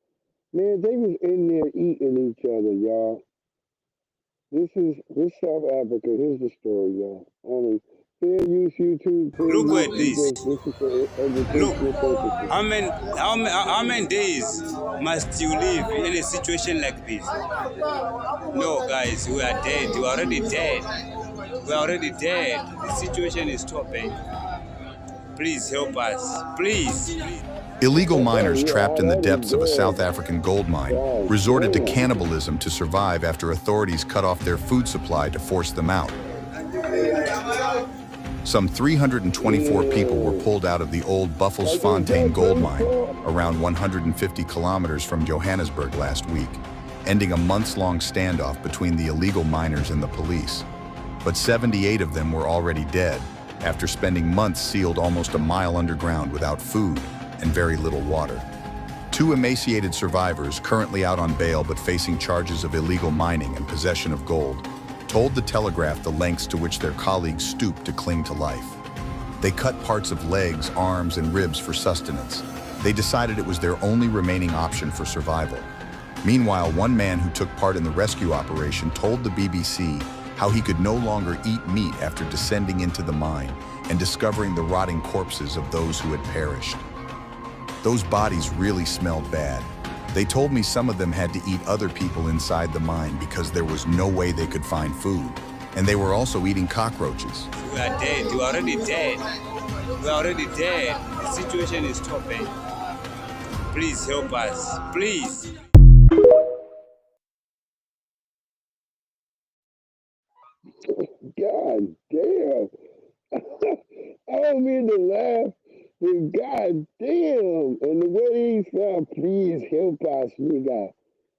man, they was in there eating each other, y'all. This South Africa. Here's the story, y'all. Only fair use YouTube. Fair Look use. at this. This is for Look, educational purposes. how many days must you live in a situation like this? No, guys, we are dead. We are already dead. We are already dead. The situation is too bad. Please help us. Please. Illegal miners trapped in the depths of a South African gold mine resorted to cannibalism to survive after authorities cut off their food supply to force them out. Some 324 people were pulled out of the old Buffelsfontein gold mine, around 150 kilometers from Johannesburg last week, ending a months-long standoff between the illegal miners and the police. But 78 of them were already dead, after spending months sealed almost a mile underground without food and very little water. Two emaciated survivors, currently out on bail but facing charges of illegal mining and possession of gold, told the Telegraph the lengths to which their colleagues stooped to cling to life. They cut parts of legs, arms, and ribs for sustenance. They decided it was their only remaining option for survival. Meanwhile, one man who took part in the rescue operation told the BBC how he could no longer eat meat after descending into the mine and discovering the rotting corpses of those who had perished. Those bodies really smelled bad. They told me some of them had to eat other people inside the mine because there was no way they could find food. And they were also eating cockroaches. We are dead. You are already dead. We are already dead. The situation is too bad. Please help us. Please. God damn. I don't mean to laugh, but god damn. And the way he said, please help us, nigga.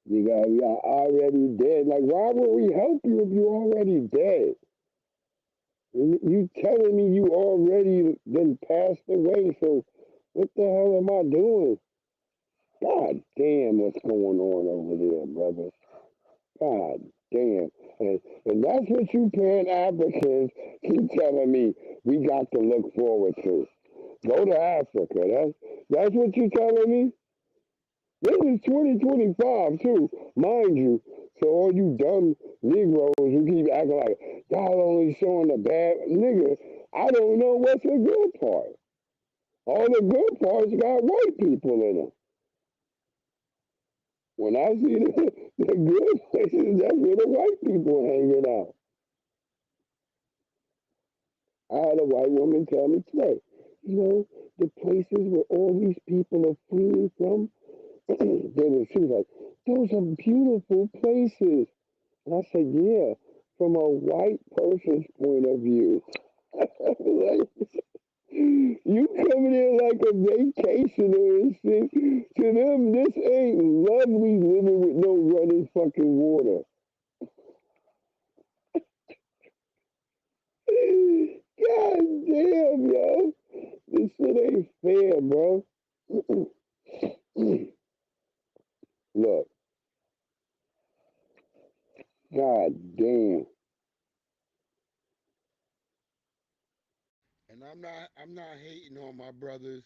We are already dead. Like, why would we help you if you're already dead? You telling me you already been passed away, so what the hell am I doing? God damn, what's going on over there, brother? God damn. And that's what you Pan-Africans keep telling me we got to look forward to. Go to Africa. That's what you're telling me? This is 2025 too, mind you. So all you dumb Negroes who keep acting like y'all only showing the bad nigga, I don't know what's the good part. All the good parts got white people in them. When I see the good places, that's where the white people hanging out. I had a white woman tell me today, the places where all these people are fleeing from, she was like, those are beautiful places. And I said, yeah, from a white person's point of view. Like, you coming in like a vacationer and shit. To them, this ain't lovely living with no running fucking water. God damn, yo. This shit ain't fair, bro. Look. God damn. And I'm not hating on my brothers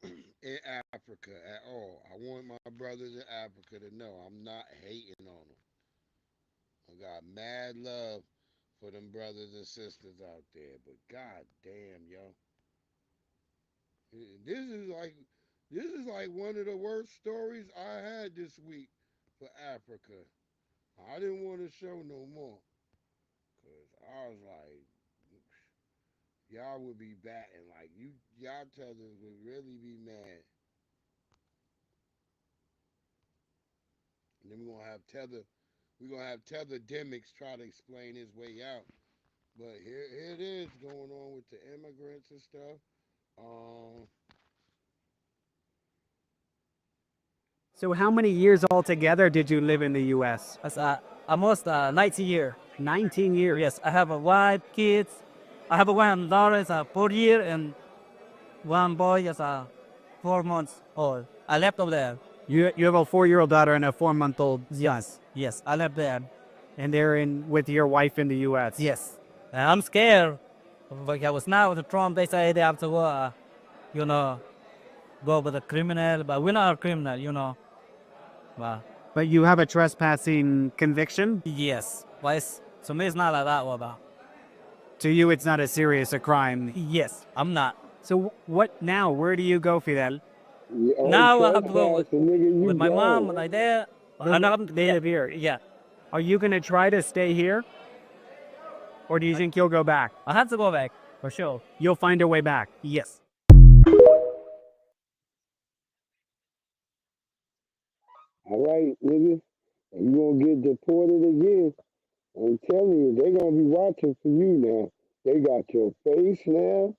in Africa at all. I want my brothers in Africa to know I'm not hating on them. I got mad love for them brothers and sisters out there. But god damn, yo. This is like this is like one of the worst stories I had this week for Africa. I didn't want to show no more. Cause I was like, y'all would be batting. Like y'all brothers would really be mad. And then we're gonna have Tether Demics try to explain his way out. But here it is going on with the immigrants and stuff. Um, So how many years altogether did you live in the U.S.? As almost 19 years. 19 years. Yes, I have a wife, kids. I have one daughter is 4 years and one boy is 4 months old. I left over there. You have a 4-year-old daughter and a 4-month-old son. Yes, I left there. And they're in with your wife in the U.S. Yes, and I'm scared because now with Trump they say they have to go with a criminal, but we're not a criminal. But you have a trespassing conviction? Yes, but to me it's not like that. About. To you, it's not as serious a crime. Yes, I'm not. So what now? Where do you go, Fidel? Now I have to go with my mom, my dad. They live here. Yeah. Are you going to try to stay here? Or do you think you'll go back? I have to go back, for sure. You'll find a way back? Yes. All right, nigga. You gonna get deported again. I'm telling you, they gonna be watching for you now. They got your face now.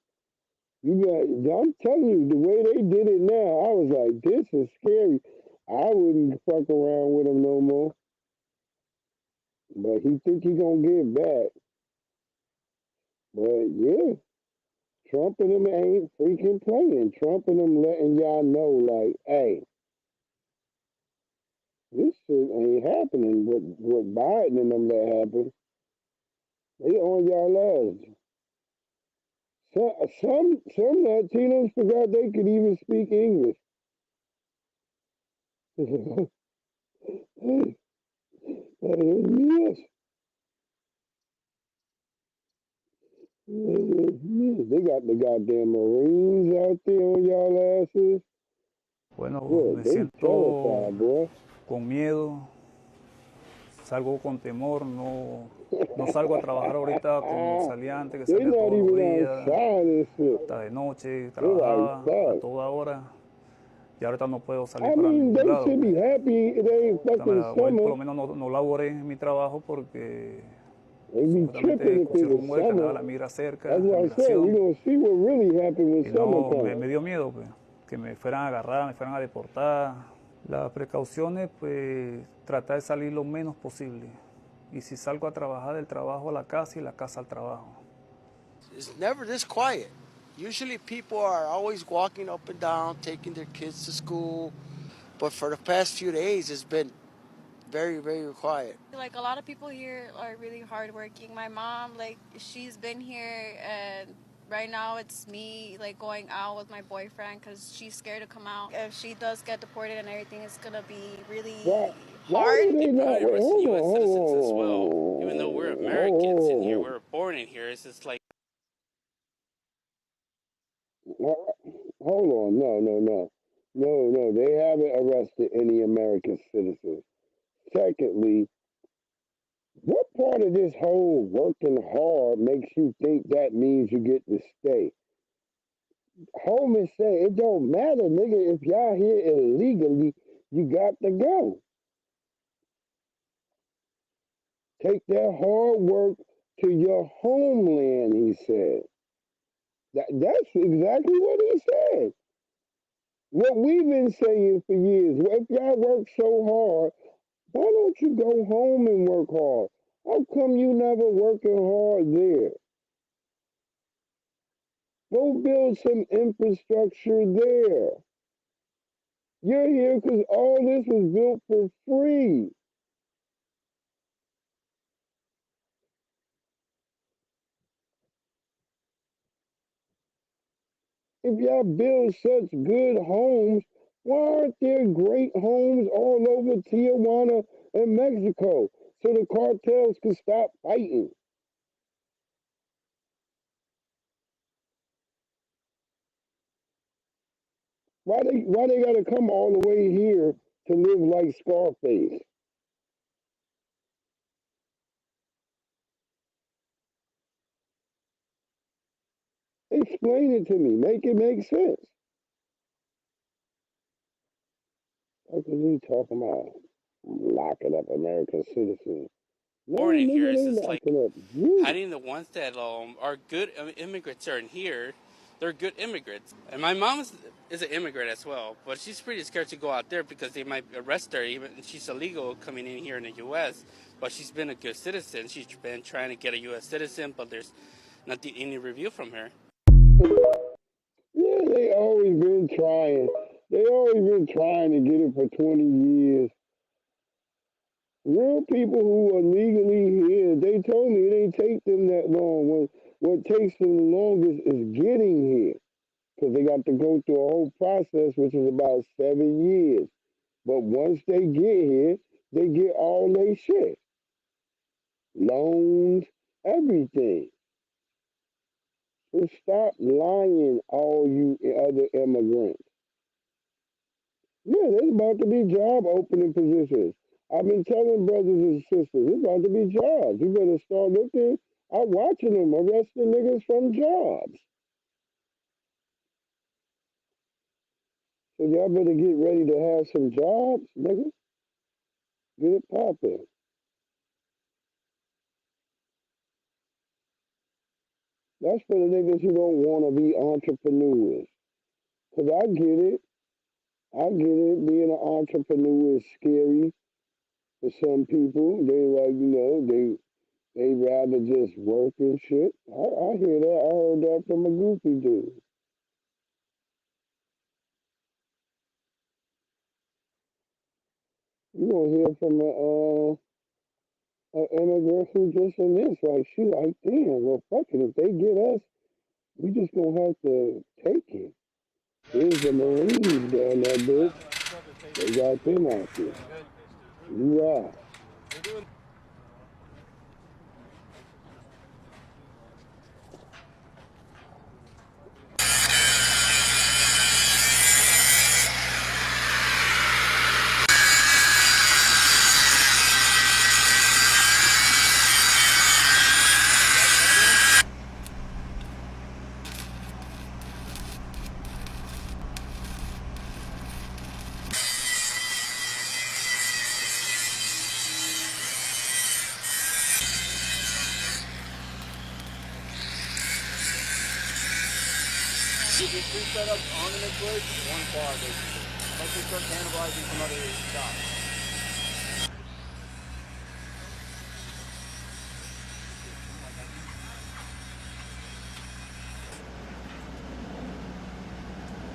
I'm telling you, the way they did it now, I was like, this is scary. I wouldn't fuck around with him no more. But he think he gonna get back. But yeah, Trump and them ain't freaking playing. Trump and them letting y'all know, like, hey, this shit ain't happening. What Biden and them let happen, they on y'all ass. Some Latinos forgot they could even speak English. Yes. They got the goddamn Marines out there on y'all asses. Bueno, Yeah, me they siento terrified, boy. con miedo, salgo con temor, no salgo a trabajar ahorita como salía antes, que salía todos los días, hasta de noche, trabajaba a toda hora. Y ahorita no puedo salir para ningún lado. Hoy por lo menos no laboré en mi trabajo porque supuestamente pusieron un muerto, andaba la mira cerca, la migración. Y no, me dio miedo pues, que me fueran a agarrar, me fueran a deportar. Las precauciones, pues tratar de salir lo menos posible. Y si salgo a trabajar, del trabajo a la casa y la casa al trabajo. It's never this quiet. Usually people are always walking up and down, taking their kids to school. But for the past few days, it's been very, very quiet. Like, a lot of people here are really hardworking. My mom, like, she's been here and Right now, it's me like going out with my boyfriend because she's scared to come out. If she does get deported and everything, it's gonna be really Why hard. do they not? Wait, hold on, Even though we're hold Americans in here, on. we're born in here. It's just like Hold on, no. They haven't arrested any American citizens. Secondly, what part of this whole working hard makes you think that means you get to stay? Holman said it don't matter, nigga. If y'all here illegally, you got to go. Take that hard work to your homeland, he said. That's exactly what he said. What we've been saying for years. If y'all work so hard, why don't you go home and work hard? How come you never working hard there? Go build some infrastructure there. You're here because all this was built for free. If y'all build such good homes, why aren't there great homes all over Tijuana and Mexico so the cartels can stop fighting? Why they gotta come all the way here to live like Scarface? Explain it to me. Make it make sense. What are you talking about? Locking up American citizens. No, born in here. nigga, It's they just like locking up you. hiding the ones that are good immigrants are in here. They're good immigrants, and my mom is an immigrant as well, but she's pretty scared to go out there because they might arrest her. Even she's illegal coming in here in the U.S., but she's been a good citizen. She's been trying to get a U.S. citizen, but there's not any review from her. Yeah, they always been trying. They always been trying to get it for 20 years. Real people who are legally here, they told me it ain't take them that long. What takes them the longest is getting here. Because they got to go through a whole process, which is about 7 years. But once they get here, they get all their shit. Loans, everything. So stop lying, all you other immigrants. Yeah, there's about to be job opening positions. I've been telling brothers and sisters, there's about to be jobs. You better start looking. I'm watching them arresting niggas from jobs. So y'all better get ready to have some jobs, nigga. Get it poppin'. That's for the niggas who don't want to be entrepreneurs. Because I get it. I get it. Being an entrepreneur is scary for some people. They like, they rather just work and shit. I hear that. I heard that from a goofy dude. You gonna hear from a immigrant who just in this, like she like, damn, well fuck it. If they get us, we just gonna have to take it. Here's the Marines down that bitch. They got them out there. You are. These three setups on the bridge, one bar basically. Once we start cannibalizing some other shops.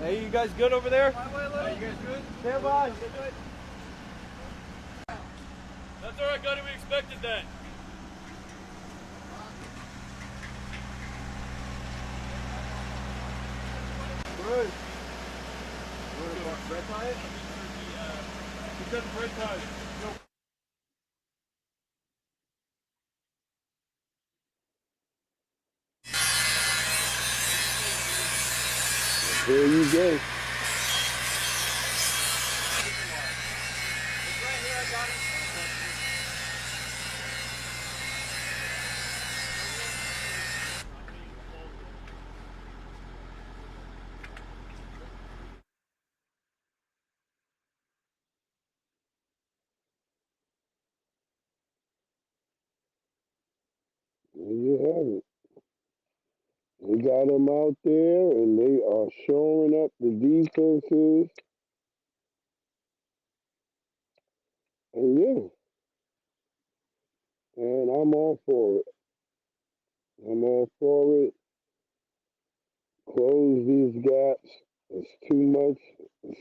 Hey, you guys good over there? Are you guys good? Stand by. That's all right, Gunny. We expected that. Good. Red tie? He said red tie. No. There you go. There you have it. We got them out there, and they are showing up the defenses. And yeah, and I'm all for it. I'm all for it. Close these gaps. It's too much.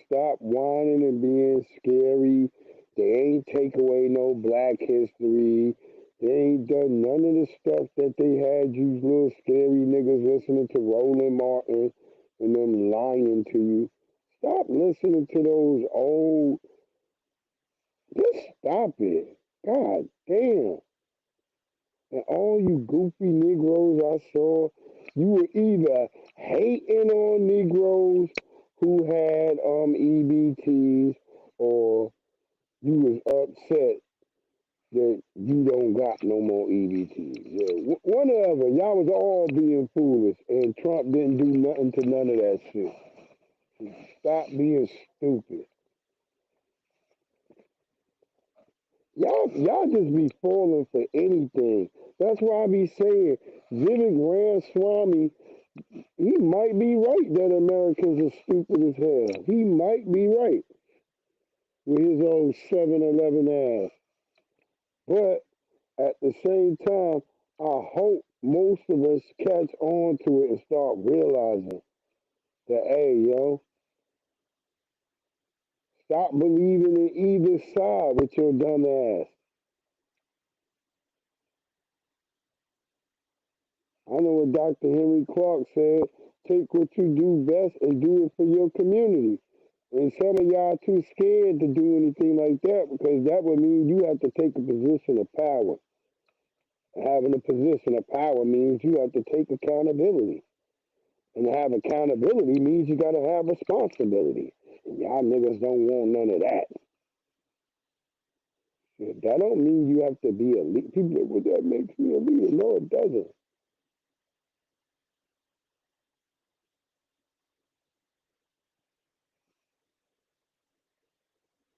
Stop whining and being scary. They ain't take away no black history. They ain't done none of the stuff that they had you little scary niggas listening to Roland Martin and them lying to you. Stop listening to those old. Just stop it. God damn. And all you goofy Negroes I saw, you were either hating on Negroes who had EBTs, or you was upset that you don't got no more EBTs. Yeah, whatever. Y'all was all being foolish, and Trump didn't do nothing to none of that shit. Stop being stupid. Y'all just be falling for anything. That's why I be saying Vivek Ramaswamy, he might be right that Americans are stupid as hell. He might be right with his old 7-Eleven ass. But at the same time, I hope most of us catch on to it and start realizing that, hey, yo, stop believing in either side with your dumb ass. I know what Dr. Henry Clark said. Take what you do best and do it for your community. And some of y'all too scared to do anything like that, because that would mean you have to take a position of power. Having a position of power means you have to take accountability. And to have accountability means you got to have responsibility. And y'all niggas don't want none of that. That don't mean you have to be a leader. People say, well, that makes me a leader. No, it doesn't.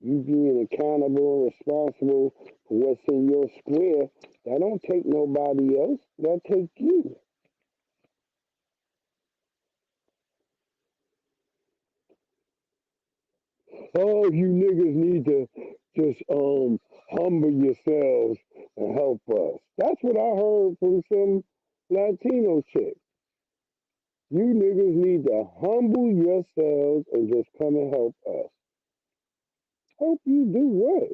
You being accountable and responsible for what's in your square, that don't take nobody else. That take you. Oh, you niggas need to just humble yourselves and help us. That's what I heard from some Latino chick. You niggas need to humble yourselves and just come and help us. Help you do what?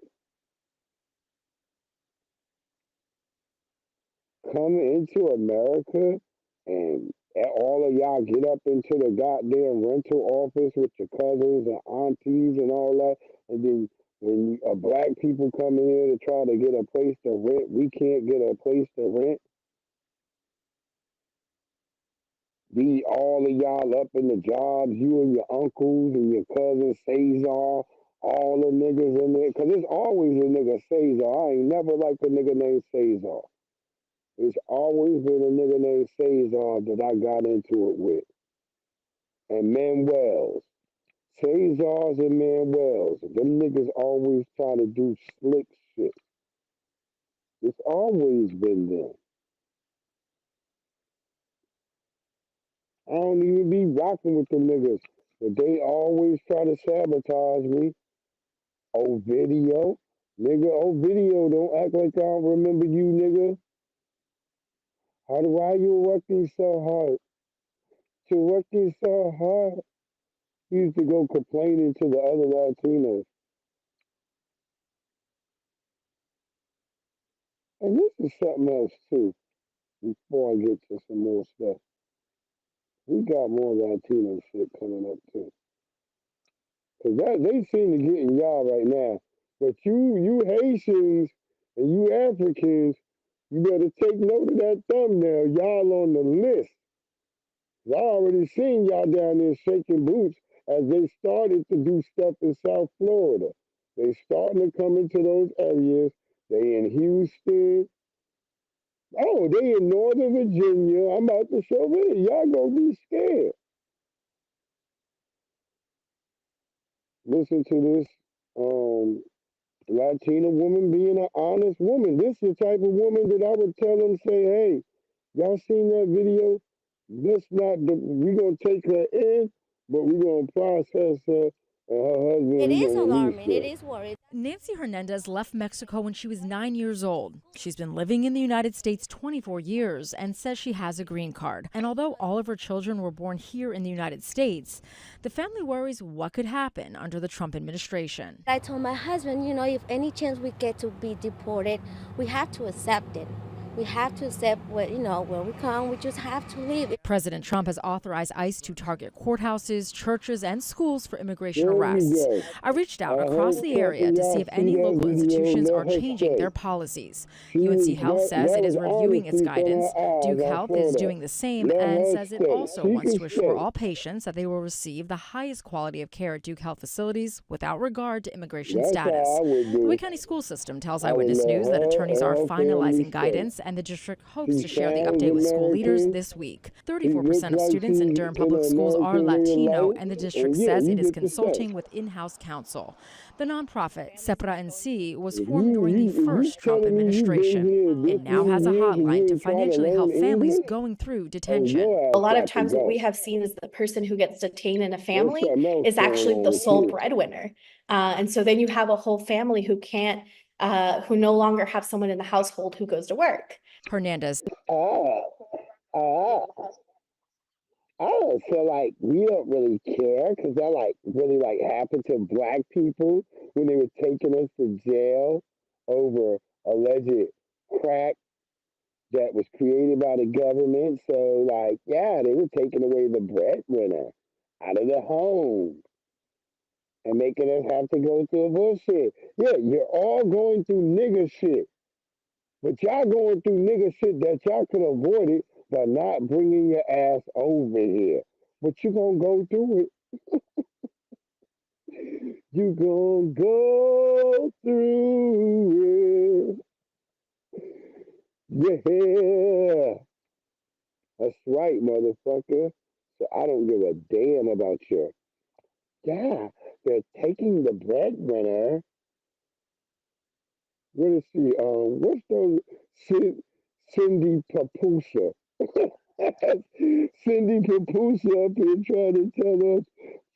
Come into America and all of y'all get up into the goddamn rental office with your cousins and aunties and all that, and then when black people come in here to try to get a place to rent, we can't get a place to rent. Be all of y'all up in the jobs, you and your uncles and your cousins, Cesar, all the niggas in there, because there's always a nigga Cesar. I ain't never liked a nigga named Cesar. There's always been a nigga named Cesar that I got into it with. And Manuel's. Cesars and Manuel's. Them niggas always try to do slick shit. It's always been them. I don't even be rocking with them niggas. But they always try to sabotage me. Oh, video. Nigga, oh, video. Don't act like I don't remember you, nigga. Why you working so hard? You working so hard. He used to go complaining to the other Latinos. And this is something else too, before I get to some more stuff. We got more Latino shit coming up too. Cause they seem to getting y'all right now. But you Haitians and you Africans, you better take note of that thumbnail. Y'all on the list. I already seen y'all down there shaking boots as they started to do stuff in South Florida. They starting to come into those areas. They in Houston. Oh, they in Northern Virginia. I'm about to show you. Y'all gonna be scared. Listen to this Latina woman being an honest woman. This is the type of woman that I would tell them, say, hey, y'all seen that video? We gonna take her in, but we gonna process her and her husband. It We is gonna release alarming. her. It is worrying. Nancy Hernandez left Mexico when she was 9 years old. She's been living in the United States 24 years and says she has a green card. And although all of her children were born here in the United States, the family worries what could happen under the Trump administration. I told my husband, if any chance we get to be deported, we have to accept it. We have to accept where we come, we just have to leave. President Trump has authorized ICE to target courthouses, churches, and schools for immigration arrests. I reached out across the area to see if any local institutions are changing their policies. UNC Health says it is reviewing its guidance. Duke Health is doing the same and says it also wants to assure all patients that they will receive the highest quality of care at Duke Health facilities without regard to immigration status. The Wake County school system tells Eyewitness News that attorneys are finalizing guidance, and the district hopes to share the update with school leaders this week. 34% of students in Durham public schools are Latino, and the district says it is consulting with in-house counsel. The nonprofit Sepra NC was formed during the first Trump administration and now has a hotline to financially help families going through detention. A lot of times what we have seen is the person who gets detained in a family is actually the sole breadwinner. And so then you have a whole family who who no longer have someone in the household who goes to work. Hernandez. I don't feel like we don't really care because that really happened to black people when they were taking us to jail over alleged crack that was created by the government. So they were taking away the breadwinner out of the home and making us have to go through bullshit. Yeah, you're all going through nigger shit. But y'all going through nigger shit that y'all could avoid it by not bringing your ass over here. But you gonna go through it. You gonna go through it. Yeah. That's right, motherfucker. So I don't give a damn about your... Yeah, they're taking the breadwinner. What is she? What's those... Cindy Papusa. Cindy Papusa up here trying to tell us,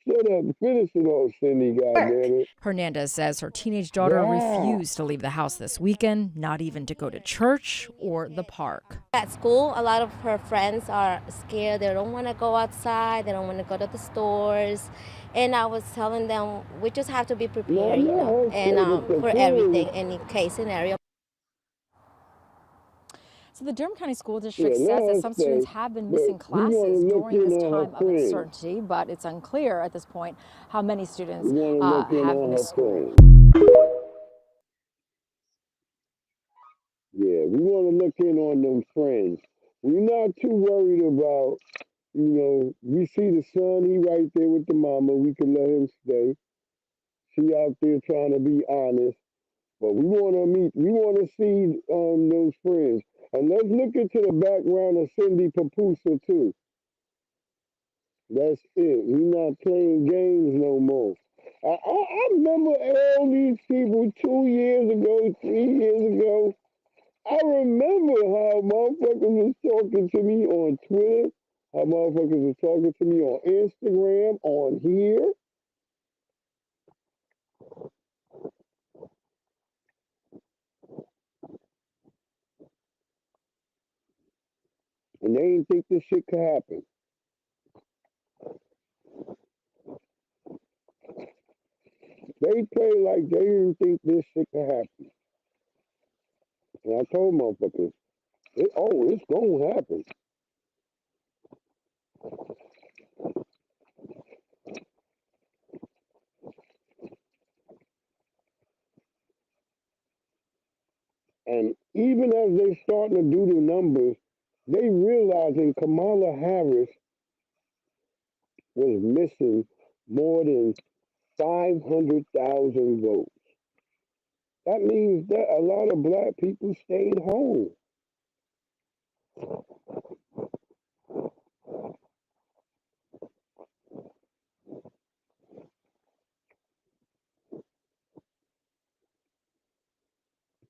shut up, finish it all, Cindy, goddammit. Hernandez says her teenage daughter refused to leave the house this weekend, not even to go to church or the park. At school, a lot of her friends are scared. They don't want to go outside. They don't want to go to the stores. And I was telling them, we just have to be prepared, and for everything, any case scenario. So the Durham County School District says that some students have been missing classes during this time of uncertainty, but it's unclear at this point how many students have missed school. Yeah, we want to look in on them friends. We're not too worried about, we see the son, he right there with the mama. We can let him stay. She out there trying to be honest. But we want to see those friends. And let's look into the background of Cindy Papusa, too. That's it. We're not playing games no more. I remember all these people 2 years ago, 3 years ago. I remember how motherfuckers was talking to me on Twitter, how motherfuckers was talking to me on Instagram, on here. And they didn't think this shit could happen. They play like they didn't think this shit could happen. And I told motherfuckers, it's gonna happen. And even as they starting to do the numbers, they realizing Kamala Harris was missing more than 500,000 votes. That means that a lot of black people stayed home.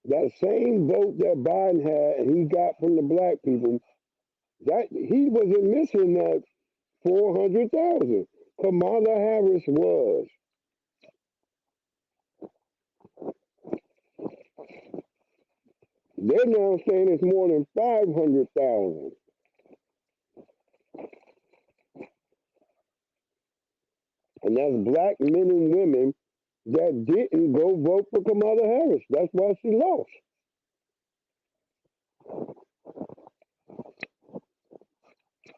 That same vote that Biden had, he got from the black people, that he wasn't missing that 400,000. Kamala Harris was. They're now saying it's more than 500,000. And that's black men and women that didn't go vote for Kamala Harris. That's why she lost.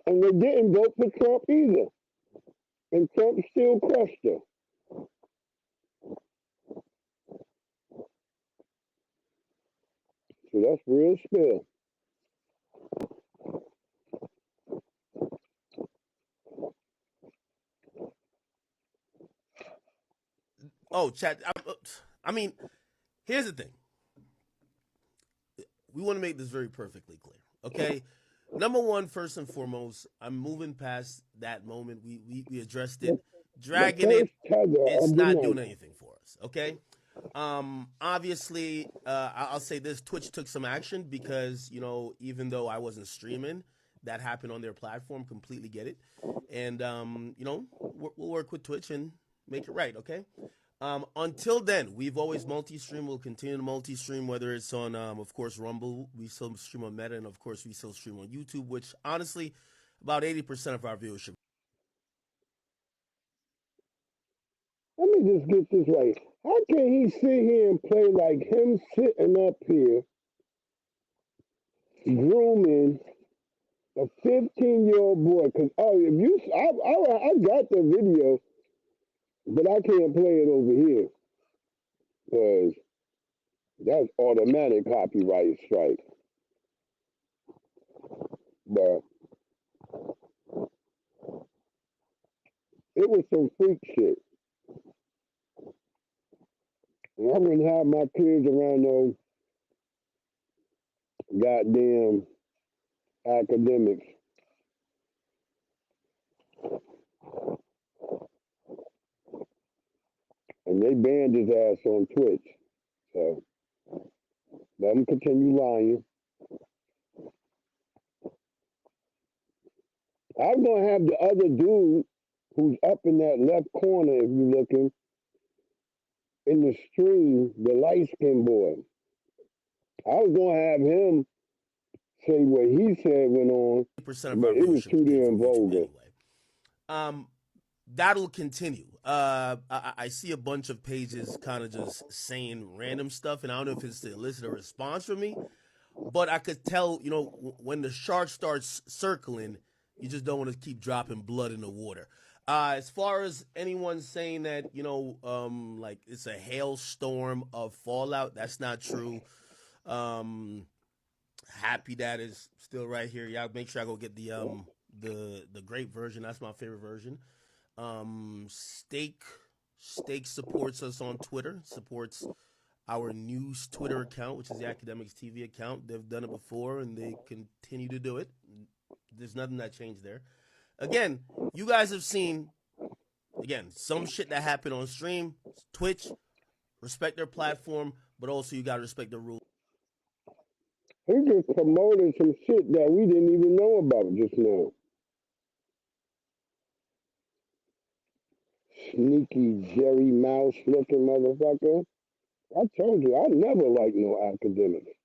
And they didn't vote for Trump either. And Trump still crushed her. So that's real spill. Oh, chat. I mean, here's the thing. We want to make this very perfectly clear, okay? Number one, first and foremost, I'm moving past that moment. We addressed it. Dragging it, it's not doing anything for us, okay? Obviously, I'll say this: Twitch took some action because even though I wasn't streaming, that happened on their platform. Completely get it, and we'll work with Twitch and make it right, okay? Until then, we've always multi-stream. We'll continue to multi-stream, whether it's on, of course, Rumble. We still stream on Meta, and of course, we still stream on YouTube, which honestly, about 80% of our viewership. Let me just get this right. How can he sit here and play like him sitting up here grooming a 15-year-old boy? Because I got the video, but I can't play it over here because that's automatic copyright strike. But it was some freak shit. And I wouldn't have my kids around no goddamn academics. And they banned his ass on Twitch. So let him continue lying. I'm gonna have the other dude who's up in that left corner, if you're looking, in the stream, the light skinned boy. I was gonna have him say what he said went on, but it was too damn vulgar. That'll continue. I see a bunch of pages kind of just saying random stuff, and I don't know if it's to elicit a response from me, but I could tell, when the shark starts circling, you just don't want to keep dropping blood in the water. As far as anyone saying that, like it's a hailstorm of fallout, that's not true. Happy Dad is still right here. Y'all make sure I go get the grape version. That's my favorite version. Steak supports us on Twitter, supports our news Twitter account, which is the Academics TV account. They've done it before and they continue to do it. There's nothing that changed there. Again, you guys have seen, some shit that happened on stream. Twitch, respect their platform, but also you gotta respect their rules. He just promoted some shit that we didn't even know about just now. Sneaky Jerry Mouse looking motherfucker. I told you, I never liked no academics.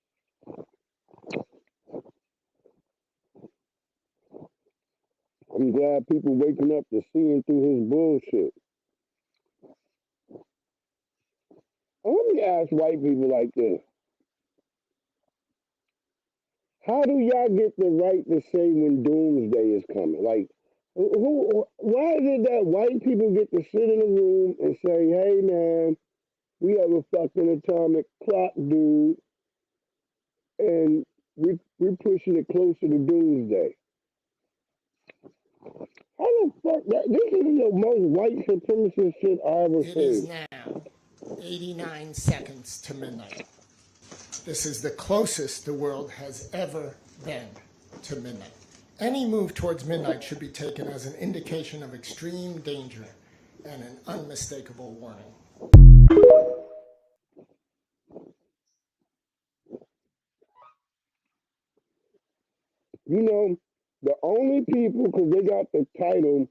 I'm glad people waking up to seeing through his bullshit. And let me ask white people like this. How do y'all get the right to say when doomsday is coming? Like, Why is it that white people get to sit in a room and say, hey, man, we have a fucking atomic clock, dude, and we're pushing it closer to doomsday? How the fuck? This is the most white supremacist shit I ever seen. It is now 89 seconds to midnight. This is the closest the world has ever been to midnight. Any move towards midnight should be taken as an indication of extreme danger and an unmistakable warning. You know, the only people, because they got the title,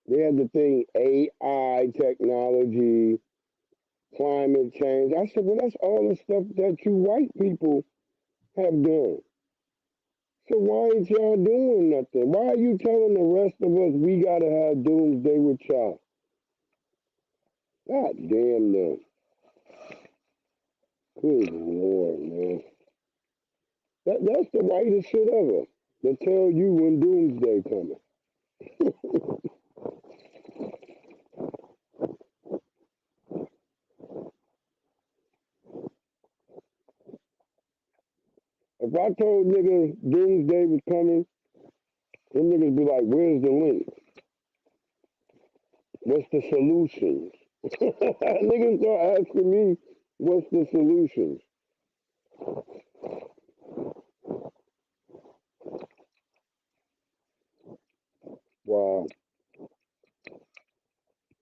they had the thing AI technology, climate change. I said, well, that's all the stuff that you white people have done. So why ain't y'all doing nothing? Why are you telling the rest of us we gotta have doomsday with y'all? God damn them. Good Lord, man. That's the whitest shit ever. To tell you when doomsday coming. If I told niggas doomsday was coming, them niggas be like, where's the link? What's the solutions? Niggas start asking me, what's the solutions? Wow.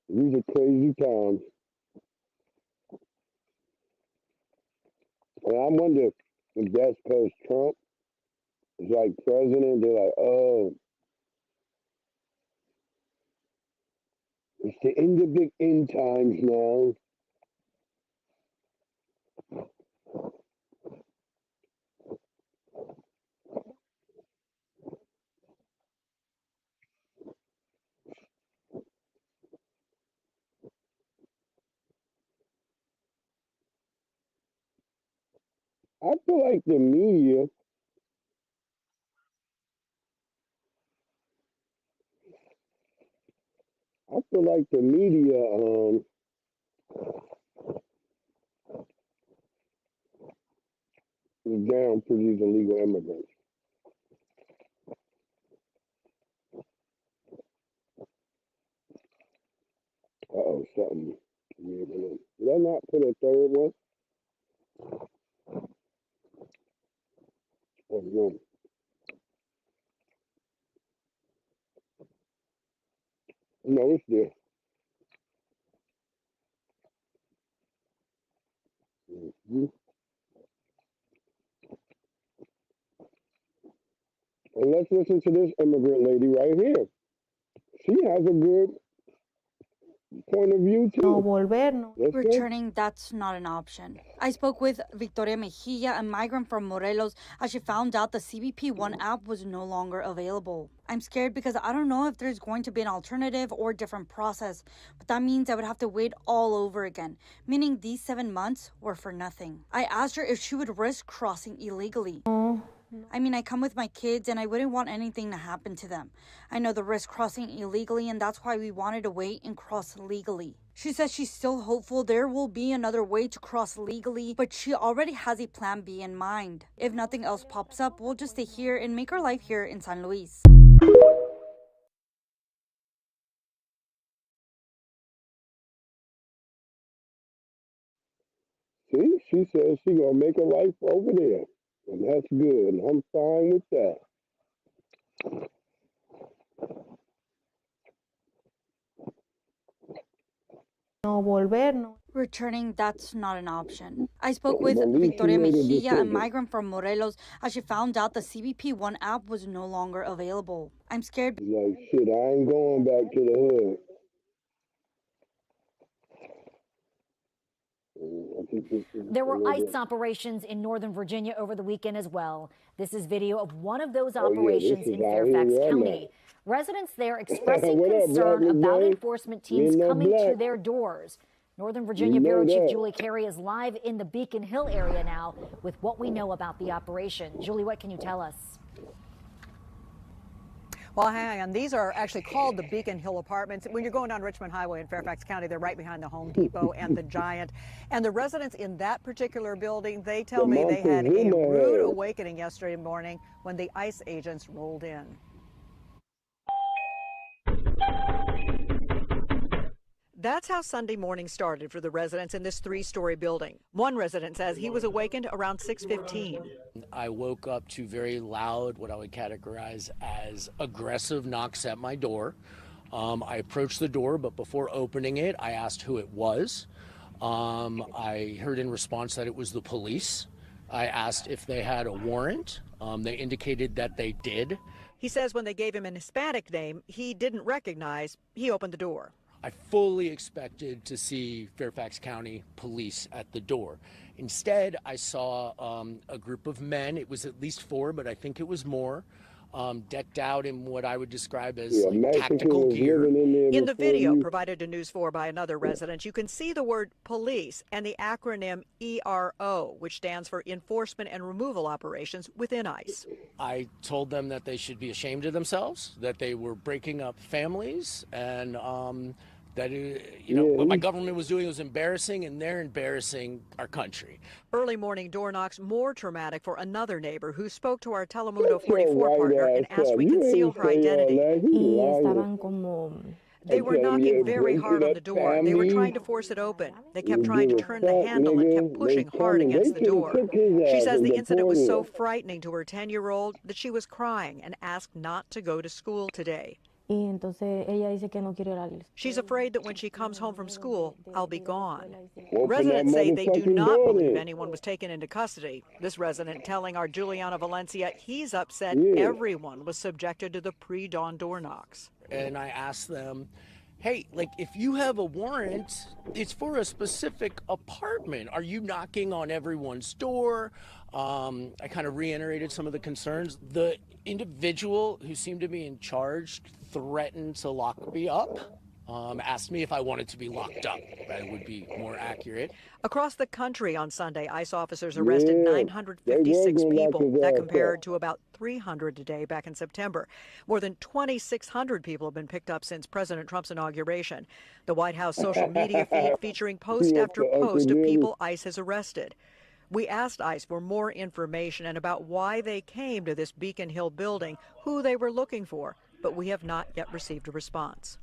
These are crazy times. And I wonder if that's because Trump is like president. They're like, oh, it's the end of the end times now. I feel like the media, is down for these illegal immigrants. Uh-oh, something. Did I not put a third one? Oh, no. No, it's there. Mm-hmm. And let's listen to this immigrant lady right here. She has a good point of view too. Returning, that's not an option. I spoke with Victoria Mejia, a migrant from Morelos, as she found out the CBP One app was no longer available. I'm scared because I don't know if there's going to be an alternative or different process, but that means I would have to wait all over again, meaning these 7 months were for nothing. I asked her if she would risk crossing illegally. I mean, I come with my kids and I wouldn't want anything to happen to them. I know the risk crossing illegally, and that's why we wanted to wait and cross legally. She says she's still hopeful there will be another way to cross legally, but she already has a plan B in mind. If nothing else pops up, we'll just stay here and make our life here in San Luis. See, she says she gonna make a life over there, and that's good. And I'm fine with that. Returning, that's not an option. I spoke with Victoria Mejia, a migrant from Morelos, as she found out the CBP One app was no longer available. I'm scared. Like, shit, I ain't going back to the hood. There were ICE operations in Northern Virginia over the weekend as well. This is video of one of those operations in Fairfax County. Residents there expressing concern about enforcement teams coming to their doors. Northern Virginia Bureau Chief Julie Carey is live in the Beacon Hill area now with what we know about the operation. Julie, what can you tell us? Well, hang on. These are actually called the Beacon Hill Apartments. When you're going down Richmond Highway in Fairfax County, they're right behind the Home Depot and the Giant. And the residents in that particular building, they tell me they had a rude awakening yesterday morning when the ICE agents rolled in. That's how Sunday morning started for the residents in this three-story building. One resident says he was awakened around 6:15. I woke up to very loud, what I would categorize as aggressive knocks at my door. I approached the door, but before opening it, I asked who it was. I heard in response that it was the police. I asked if they had a warrant. They indicated that they did. He says when they gave him an Hispanic name he didn't recognize, he opened the door. I fully expected to see Fairfax County police at the door. Instead, I saw a group of men. It was at least 4, but I think it was more, decked out in what I would describe as tactical gear. In the video provided to News 4 by another resident, you can see the word police and the acronym ERO, which stands for Enforcement and Removal Operations within ICE. I told them that they should be ashamed of themselves, that they were breaking up families, and that what my government was doing was embarrassing, and they're embarrassing our country. Early morning door knocks more traumatic for another neighbor who spoke to our Telemundo 44 partner and asked we conceal her identity. They were knocking very hard on the door. They were trying to force it open. They kept trying to turn the handle and kept pushing hard against the door. She says the incident was so frightening to her 10-year-old that she was crying and asked not to go to school today. She's afraid that when she comes home from school, I'll be gone. Residents say they do not believe anyone was taken into custody. This resident telling our Juliana Valencia he's upset everyone was subjected to the pre-dawn door knocks. And I asked them, hey, if you have a warrant, it's for a specific apartment. Are you knocking on everyone's door? I kind of reiterated some of the concerns. The individual who seemed to be in charge threatened to lock me up, asked me if I wanted to be locked up. That would be more accurate. Across the country on Sunday, ICE officers arrested 956 people. That compared to about 300 a day back in September. More than 2,600 people have been picked up since President Trump's inauguration. The White House social media feed featuring post after post of people ICE has arrested. We asked ICE for more information and about why they came to this Beacon Hill building, who they were looking for, but we have not yet received a response.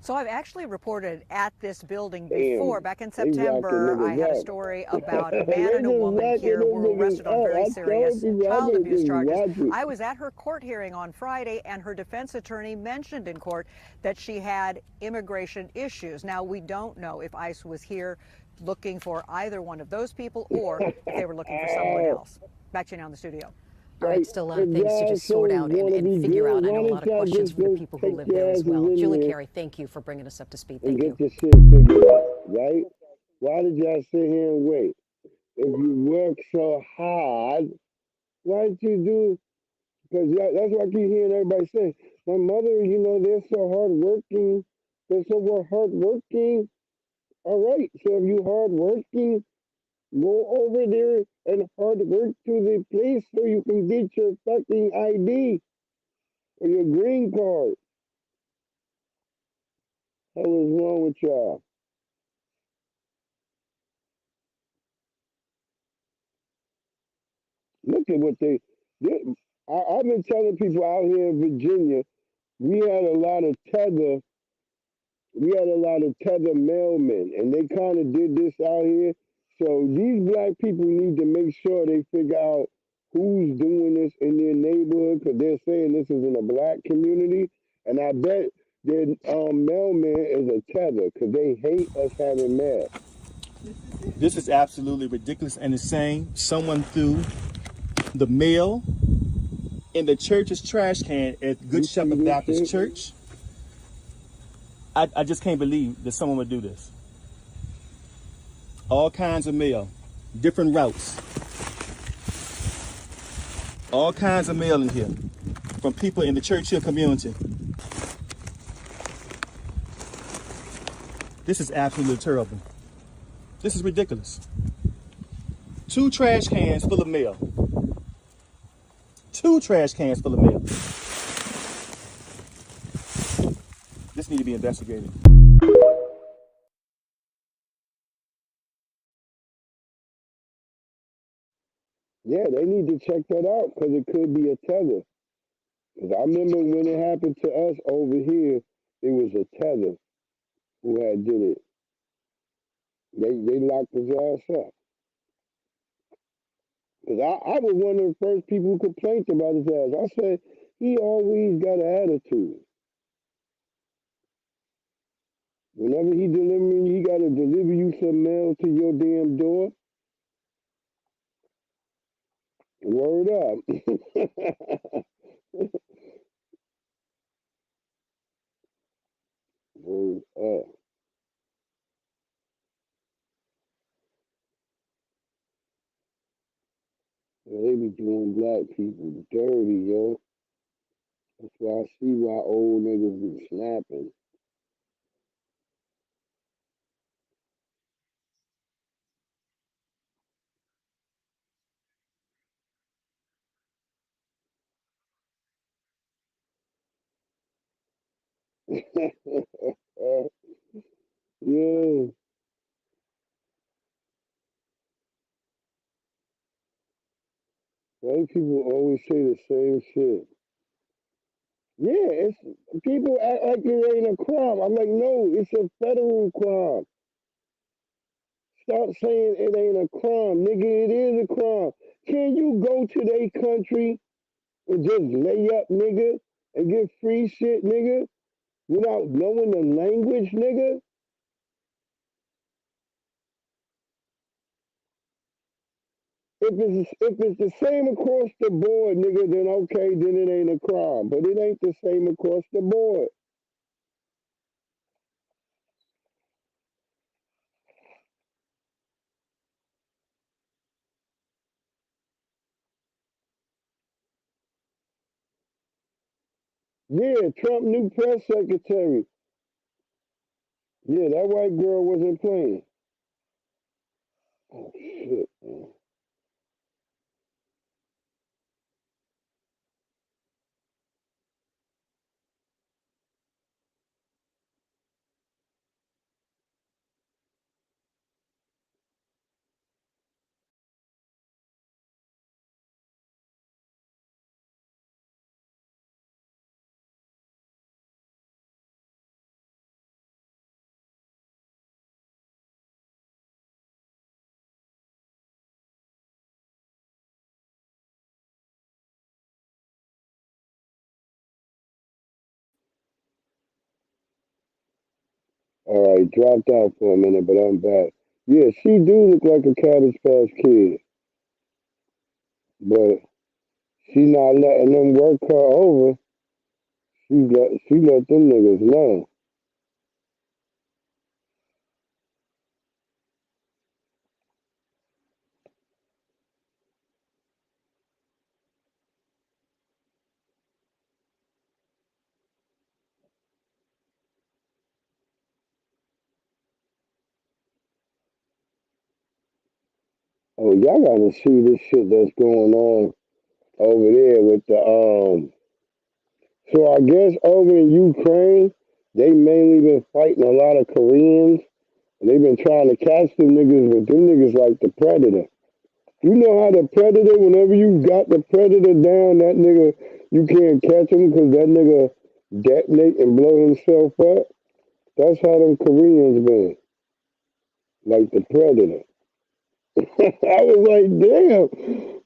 So I've actually reported at this building before. Back in September, I had a story about a man and a woman here who were arrested on very serious child abuse charges. I was at her court hearing on Friday, and her defense attorney mentioned in court that she had immigration issues. Now, we don't know if ICE was here looking for either one of those people or if they were looking for someone else. Back to you now in the studio. All right, still a lot of things to just sort out and figure out. I know a lot of questions from the people who live there as well. Julie Carey, thank you for bringing us up to speed. Thank you. Get this shit figured out, right? Why did y'all sit here and wait? If you work so hard, why did you do? Because that's what I keep hearing everybody say. My mother, they're so hardworking. They're so hardworking. All right, so if you hardworking, go over there and hard work to the place so you can get your fucking ID or your green card. What is wrong with y'all? Look at what I've been telling people out here in Virginia, we had a lot of tether mailmen, and they kind of did this out here. So these black people need to make sure they figure out who's doing this in their neighborhood, because they're saying this is in a black community. And I bet their mailman is a tether, because they hate us having mail. This is absolutely ridiculous and insane. Someone threw the mail in the church's trash can at Good Shepherd Baptist Church. I just can't believe that someone would do this. All kinds of mail, different routes. All kinds of mail in here from people in the Churchill community. This is absolutely terrible. This is ridiculous. 2 trash cans full of mail. 2 trash cans full of mail. This need to be investigated. Yeah, they need to check that out because it could be a tether. Because I remember when it happened to us over here, it was a tether who had did it. They locked his ass up. Because I was one of the first people who complained about his ass. I said, he always got an attitude. Whenever he delivering, he got to deliver you some mail to your damn door. Word up. Word up. They be doing black people dirty, yo. That's why I see why old niggas be snapping. Yeah. White people always say the same shit. Yeah, it's people act like it ain't a crime. I'm like, no, it's a federal crime. Stop saying it ain't a crime, nigga. It is a crime. Can you go to their country and just lay up, nigga, and get free shit, nigga, without knowing the language, nigga? If it's the same across the board, nigga, then okay, then it ain't a crime. But it ain't the same across the board. Yeah, Trump new press secretary. Yeah, that white girl wasn't playing. Oh shit, man. All right, dropped out for a minute, but I'm back. Yeah, she do look like a Cabbage Patch Kid, but she not letting them work her over. She let them niggas know. Oh, y'all gotta see this shit that's going on over there with the. So I guess over in Ukraine, they mainly been fighting a lot of Koreans. And they've been trying to catch them niggas, but them niggas like the predator. You know how the predator, whenever you got the predator down, that nigga, you can't catch him because that nigga detonate and blow himself up. That's how them Koreans been, like the predator. I was like, damn,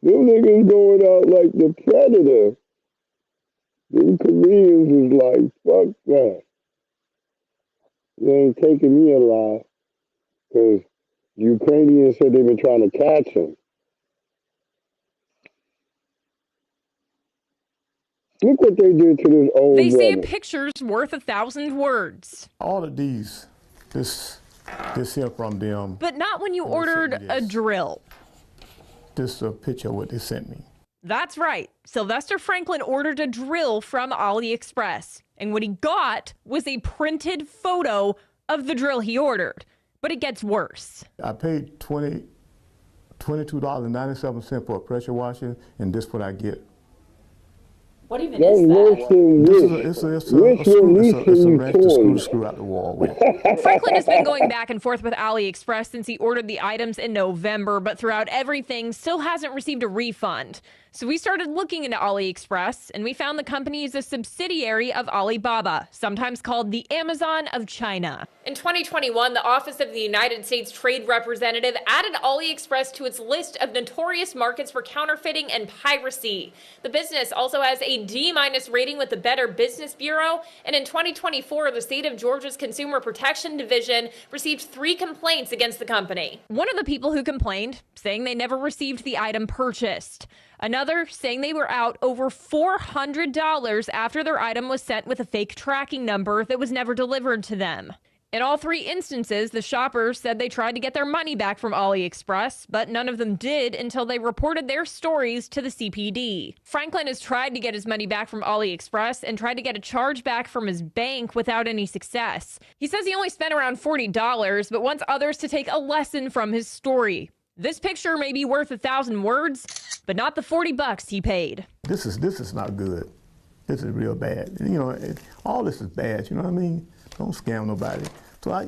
them niggas going out like the predator. Them Koreans is like, fuck that. They ain't taking me alive because Ukrainians said they've been trying to catch him. Look what they did to this old They say a brother. picture's worth 1,000 words. All of these, this here from them. But not when you ordered a drill. This is a picture of what they sent me. That's right. Sylvester Franklin ordered a drill from AliExpress. And what he got was a printed photo of the drill he ordered. But it gets worse. I paid $22.97 for a pressure washer, and this what I get. What even is that? This is a wrench to screw out the wall with. Franklin has been going back and forth with AliExpress since he ordered the items in November, but throughout everything, still hasn't received a refund. So we started looking into AliExpress, and we found the company is a subsidiary of Alibaba, sometimes called the Amazon of China. In 2021, the Office of the United States Trade Representative added AliExpress to its list of notorious markets for counterfeiting and piracy. The business also has a D- rating with the Better Business Bureau, and in 2024, the state of Georgia's Consumer Protection Division received 3 complaints against the company. One of the people who complained, saying they never received the item purchased. Another saying they were out over $400 after their item was sent with a fake tracking number that was never delivered to them. In all 3 instances, the shoppers said they tried to get their money back from AliExpress, but none of them did until they reported their stories to the CPD. Franklin has tried to get his money back from AliExpress and tried to get a charge back from his bank without any success. He says he only spent around $40, but wants others to take a lesson from his story. This picture may be worth 1,000 words, but not the $40 he paid. This is not good. This is real bad. You know, all this is bad. You know what I mean? Don't scam nobody. So I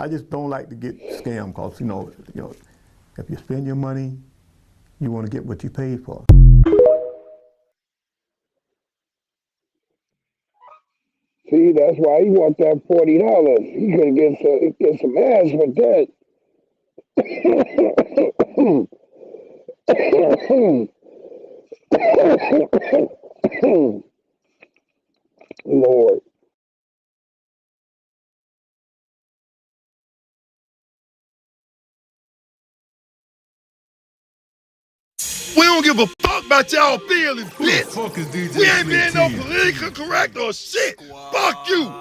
just don't like to get scammed because you know, if you spend your money, you want to get what you paid for. See, that's why he want that $40. He could get some ass with that. Lord. We don't give a fuck about y'all feelings, bitch. We ain't being no politically correct or shit. Fuck you.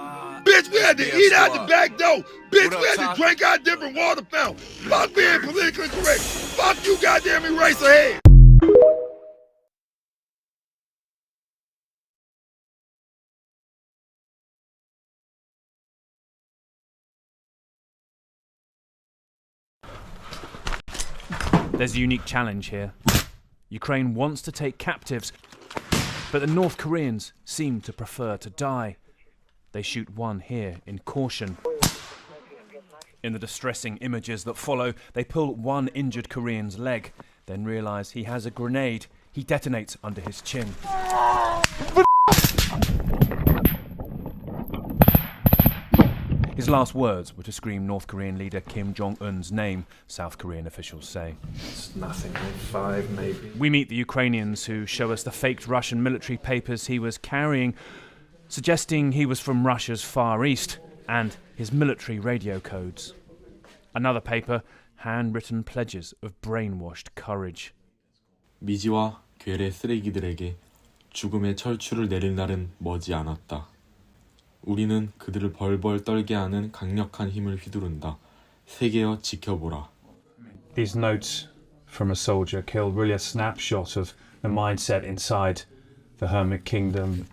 Bitch, we had to eat out the back door. Bitch, we had to drink out different water fountains. Fuck being politically correct. Fuck you, goddamn eraser head. There's a unique challenge here. Ukraine wants to take captives, but the North Koreans seem to prefer to die. They shoot one here in caution. In the distressing images that follow, they pull one injured Korean's leg, then realise he has a grenade. He detonates under his chin. His last words were to scream North Korean leader Kim Jong-un's name, South Korean officials say. It's nothing, 5 maybe. We meet the Ukrainians who show us the faked Russian military papers he was carrying, suggesting he was from Russia's Far East, and his military radio codes. Another paper, handwritten pledges of brainwashed courage. 미지와 괴뢰 쓰레기들에게 죽음의 철출을 내릴 날은 머지 않았다. 우리는 그들을 벌벌 떨게 하는 강력한 힘을 휘두른다. 세계여 지켜보라. These notes from a soldier killed, really a snapshot of the mindset inside the Hermit Kingdom.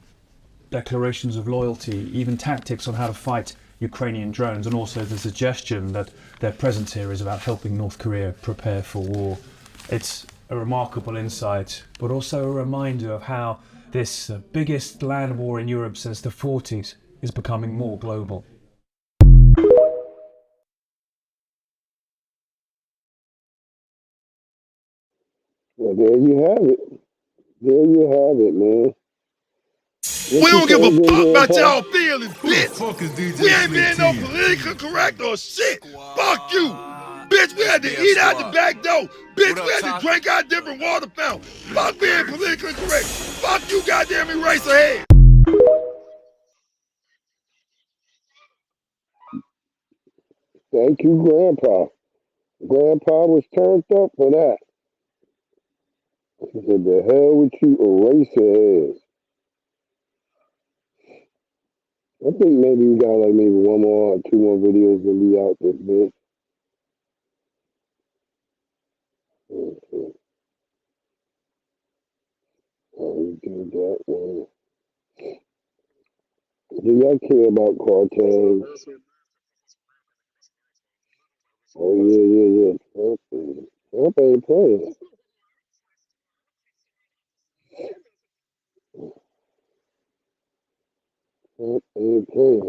Declarations of loyalty, even tactics on how to fight Ukrainian drones, and also the suggestion that their presence here is about helping North Korea prepare for war. It's a remarkable insight, but also a reminder of how this biggest land war in Europe since the 40s is becoming more global. Well, there you have it. There you have it, man. We don't give a fuck about y'all feelings, bitch. We ain't being no politically correct or shit. Fuck you. Bitch, we had to eat out the back door. Bitch, we had to drink out different water fountains. Fuck being politically correct. Fuck you, goddamn eraser head. Thank you, Grandpa. Grandpa was turned up for that. He said, the hell with you eraser heads. I think maybe we got like maybe 1 more or 2 more videos to be out this bitch. We did that one. Do y'all care about cartels? Oh yeah. Trump ain't playing. Okay.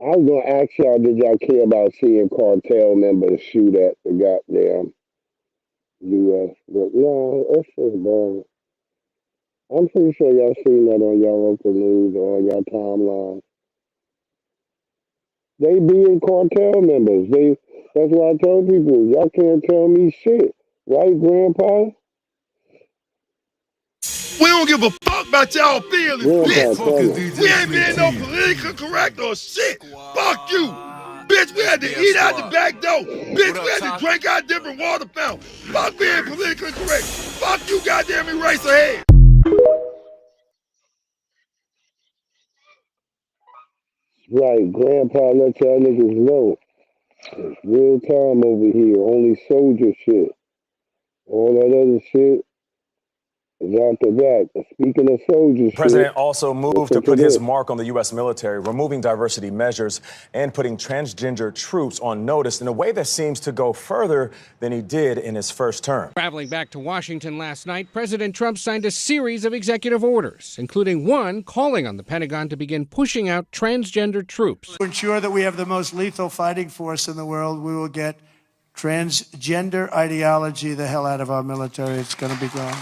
I was gonna ask y'all, did y'all care about seeing cartel members shoot at the goddamn U.S.? But no, it's just bad. I'm pretty sure y'all seen that on y'all local news or on y'all timeline. They being cartel members. That's why I told people, y'all can't tell me shit. Right, Grandpa? We don't give a fuck about y'all feelings, bitch. Grandpa, tell me. We ain't being no politically correct or shit. Fuck you. Bitch, we had to eat out the back door. Bitch, we had to drink out different water fountains. Fuck being politically correct. Fuck you, goddamn eraser head. Right, Grandpa, let y'all niggas know. It's real time over here. Only soldier shit. All that other shit is out the back. Speaking of soldier The president shit, also moved listen to put to his this. mark on the U.S. military, removing diversity measures and putting transgender troops on notice in a way that seems to go further than he did in his first term. Traveling back to Washington last night, President Trump signed a series of executive orders, including one calling on the Pentagon to begin pushing out transgender troops. To ensure that we have the most lethal fighting force in the world, we will get transgender ideology the hell out of our military. It's going to be gone.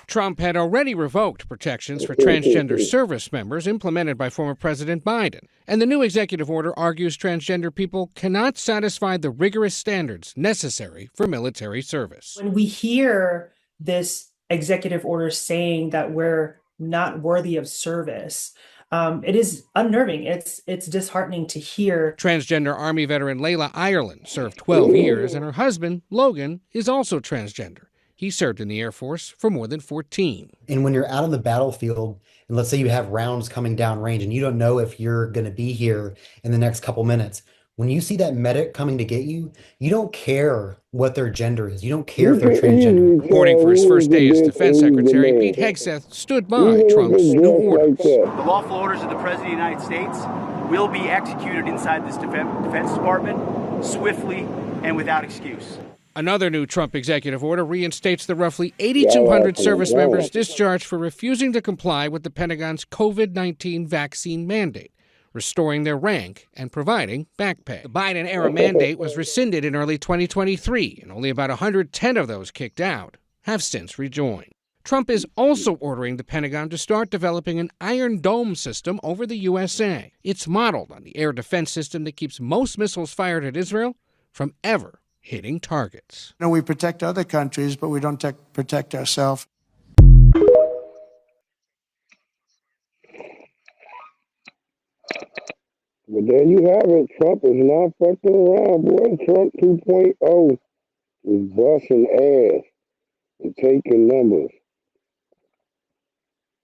Trump had already revoked protections for transgender service members implemented by former President Biden. And the new executive order argues transgender people cannot satisfy the rigorous standards necessary for military service. When we hear this executive order saying that we're not worthy of service, it is unnerving. It's disheartening to hear. Transgender Army veteran Layla Ireland served 12 years, and her husband, Logan, is also transgender. He served in the Air Force for more than 14. And when you're out on the battlefield, and let's say you have rounds coming down range and you don't know if you're going to be here in the next couple minutes, when you see that medic coming to get you, you don't care what their gender is. You don't care if they're transgender. Reporting for his first day as defense secretary, Pete Hegseth stood by Trump's new orders. The lawful orders of the President of the United States will be executed inside this Defense Department swiftly and without excuse. Another new Trump executive order reinstates the roughly 8,200 service members discharged for refusing to comply with the Pentagon's COVID-19 vaccine mandate, restoring their rank and providing back pay. The Biden-era mandate was rescinded in early 2023, and only about 110 of those kicked out have since rejoined. Trump is also ordering the Pentagon to start developing an Iron Dome system over the USA. It's modeled on the air defense system that keeps most missiles fired at Israel from ever hitting targets. You know, we protect other countries, but we don't protect ourselves. But there you have it. Trump is not fucking around, boy. Trump 2.0 is busting ass and taking numbers.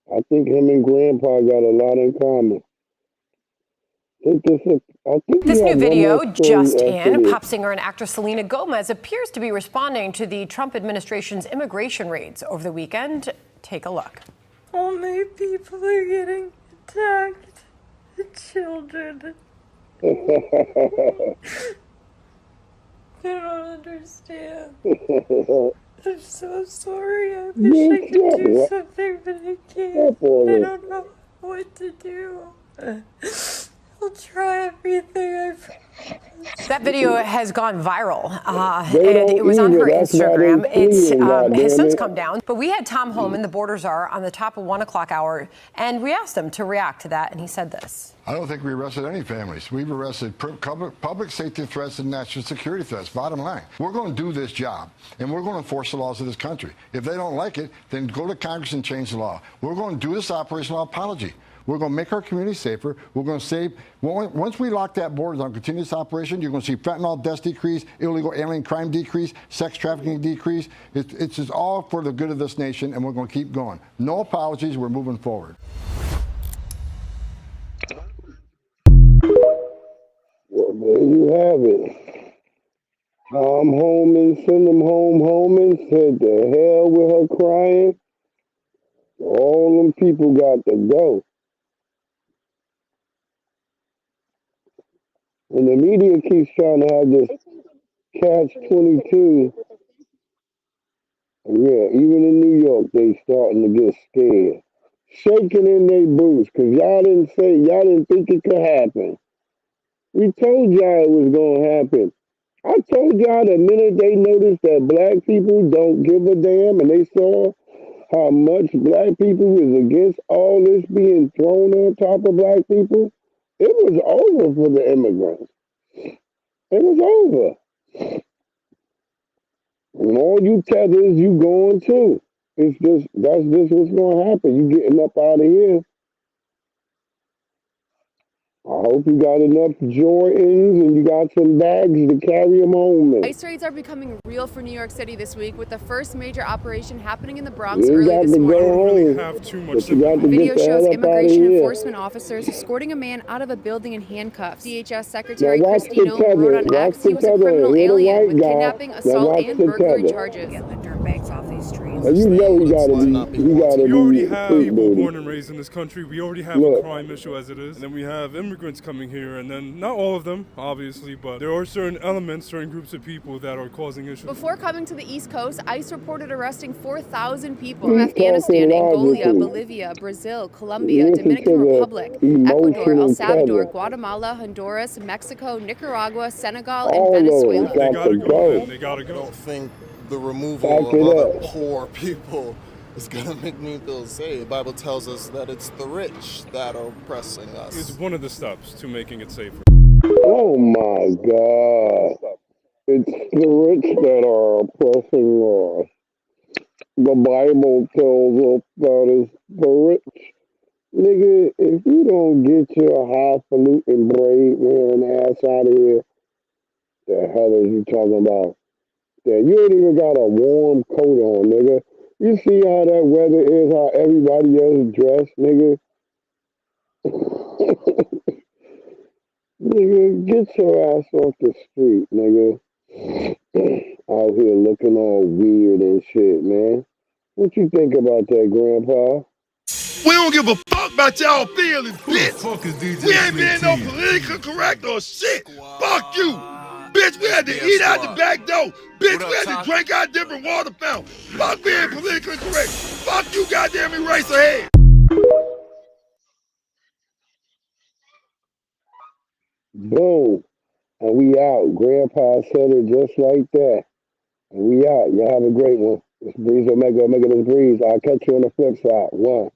I think him and Grandpa got a lot in common. This new video just in, pop singer and actress Selena Gomez appears to be responding to the Trump administration's immigration raids over the weekend. Take a look. Only people are getting attacked. The children. I don't understand. I'm so sorry. I wish I could do something, but I can't. I don't know what to do. I'll try everything. That video has gone viral, and it was on her Instagram. It has since come down. But we had Tom Homan, the border czar, on the top of 1 o'clock hour, and we asked him to react to that, and he said this. I don't think we arrested any families. We've arrested public safety threats and national security threats, bottom line. We're going to do this job, and we're going to enforce the laws of this country. If they don't like it, then go to Congress and change the law. We're going to do this operational apology. We're going to make our community safer. We're going to save. Once we lock that border on continuous operation, you're going to see fentanyl deaths decrease, illegal alien crime decrease, sex trafficking decrease. It's just all for the good of this nation, and we're going to keep going. No apologies. We're moving forward. Well, there you have it. Tom Homan, send them home. Homan said the hell with her crying. All them people got to go. And the media keeps trying to have this catch-22. Yeah, even in New York, they starting to get scared. shaking in their boots because y'all didn't think it could happen. We told y'all it was gonna happen. I told y'all the minute they noticed that black people don't give a damn and they saw how much black people was against all this being thrown on top of black people, it was over for the immigrants. It was over. And all you tethers, you going too. That's just what's gonna happen. You getting up out of here. I hope you got enough Jordans and you got some bags to carry them home in. ICE raids are becoming real for New York City this week, with the first major operation happening in the Bronx early this morning. Go really have too much Video shows immigration enforcement officers escorting a man out of a building in handcuffs. DHS Secretary Kristi Noem wrote on X he was a criminal alien with kidnapping, assault, and burglary charges. Get the dirtbags off these streets. And you know he gotta We already be have people born and raised in this country. We already have a crime issue as it is. And then we have immigrants coming here, and then not all of them, obviously, but there are certain elements, certain groups of people that are causing issues. Before coming to the East Coast, ICE reported arresting 4,000 people from Afghanistan, Angola, Bolivia, Brazil, Colombia, Dominican Republic, Ecuador, El Salvador, Guatemala, Honduras, Mexico, Nicaragua, Senegal, and Venezuela. They gotta go, man. They gotta go. I don't think the removal of other poor people is gonna make me feel safe. The Bible tells us that it's the rich that are oppressing us. It's one of the steps to making it safer. Oh my God. It's the rich that are oppressing us. The Bible tells us that it's the rich. Nigga, if you don't get your highfalutin braid wearing ass out of here, the hell is you talking about? Yeah, you ain't even got a warm coat on, nigga. You see how that weather is, how everybody else dressed, nigga? Nigga, get your ass off the street, nigga. Out here looking all weird and shit, man. What you think about that, Grandpa? We don't give a fuck about y'all feelings, bitch. We ain't being no politically correct or shit. Fuck you. Bitch, we had to eat out the back door. Bitch, we had to drink out different water fountains. Fuck being politically correct. Fuck you, goddamn eraser head. Boom. And we out. Grandpa said it just like that. And we out. Y'all have a great one. It's Breeze Omega, Omega this Breeze. I'll catch you on the flip side. One.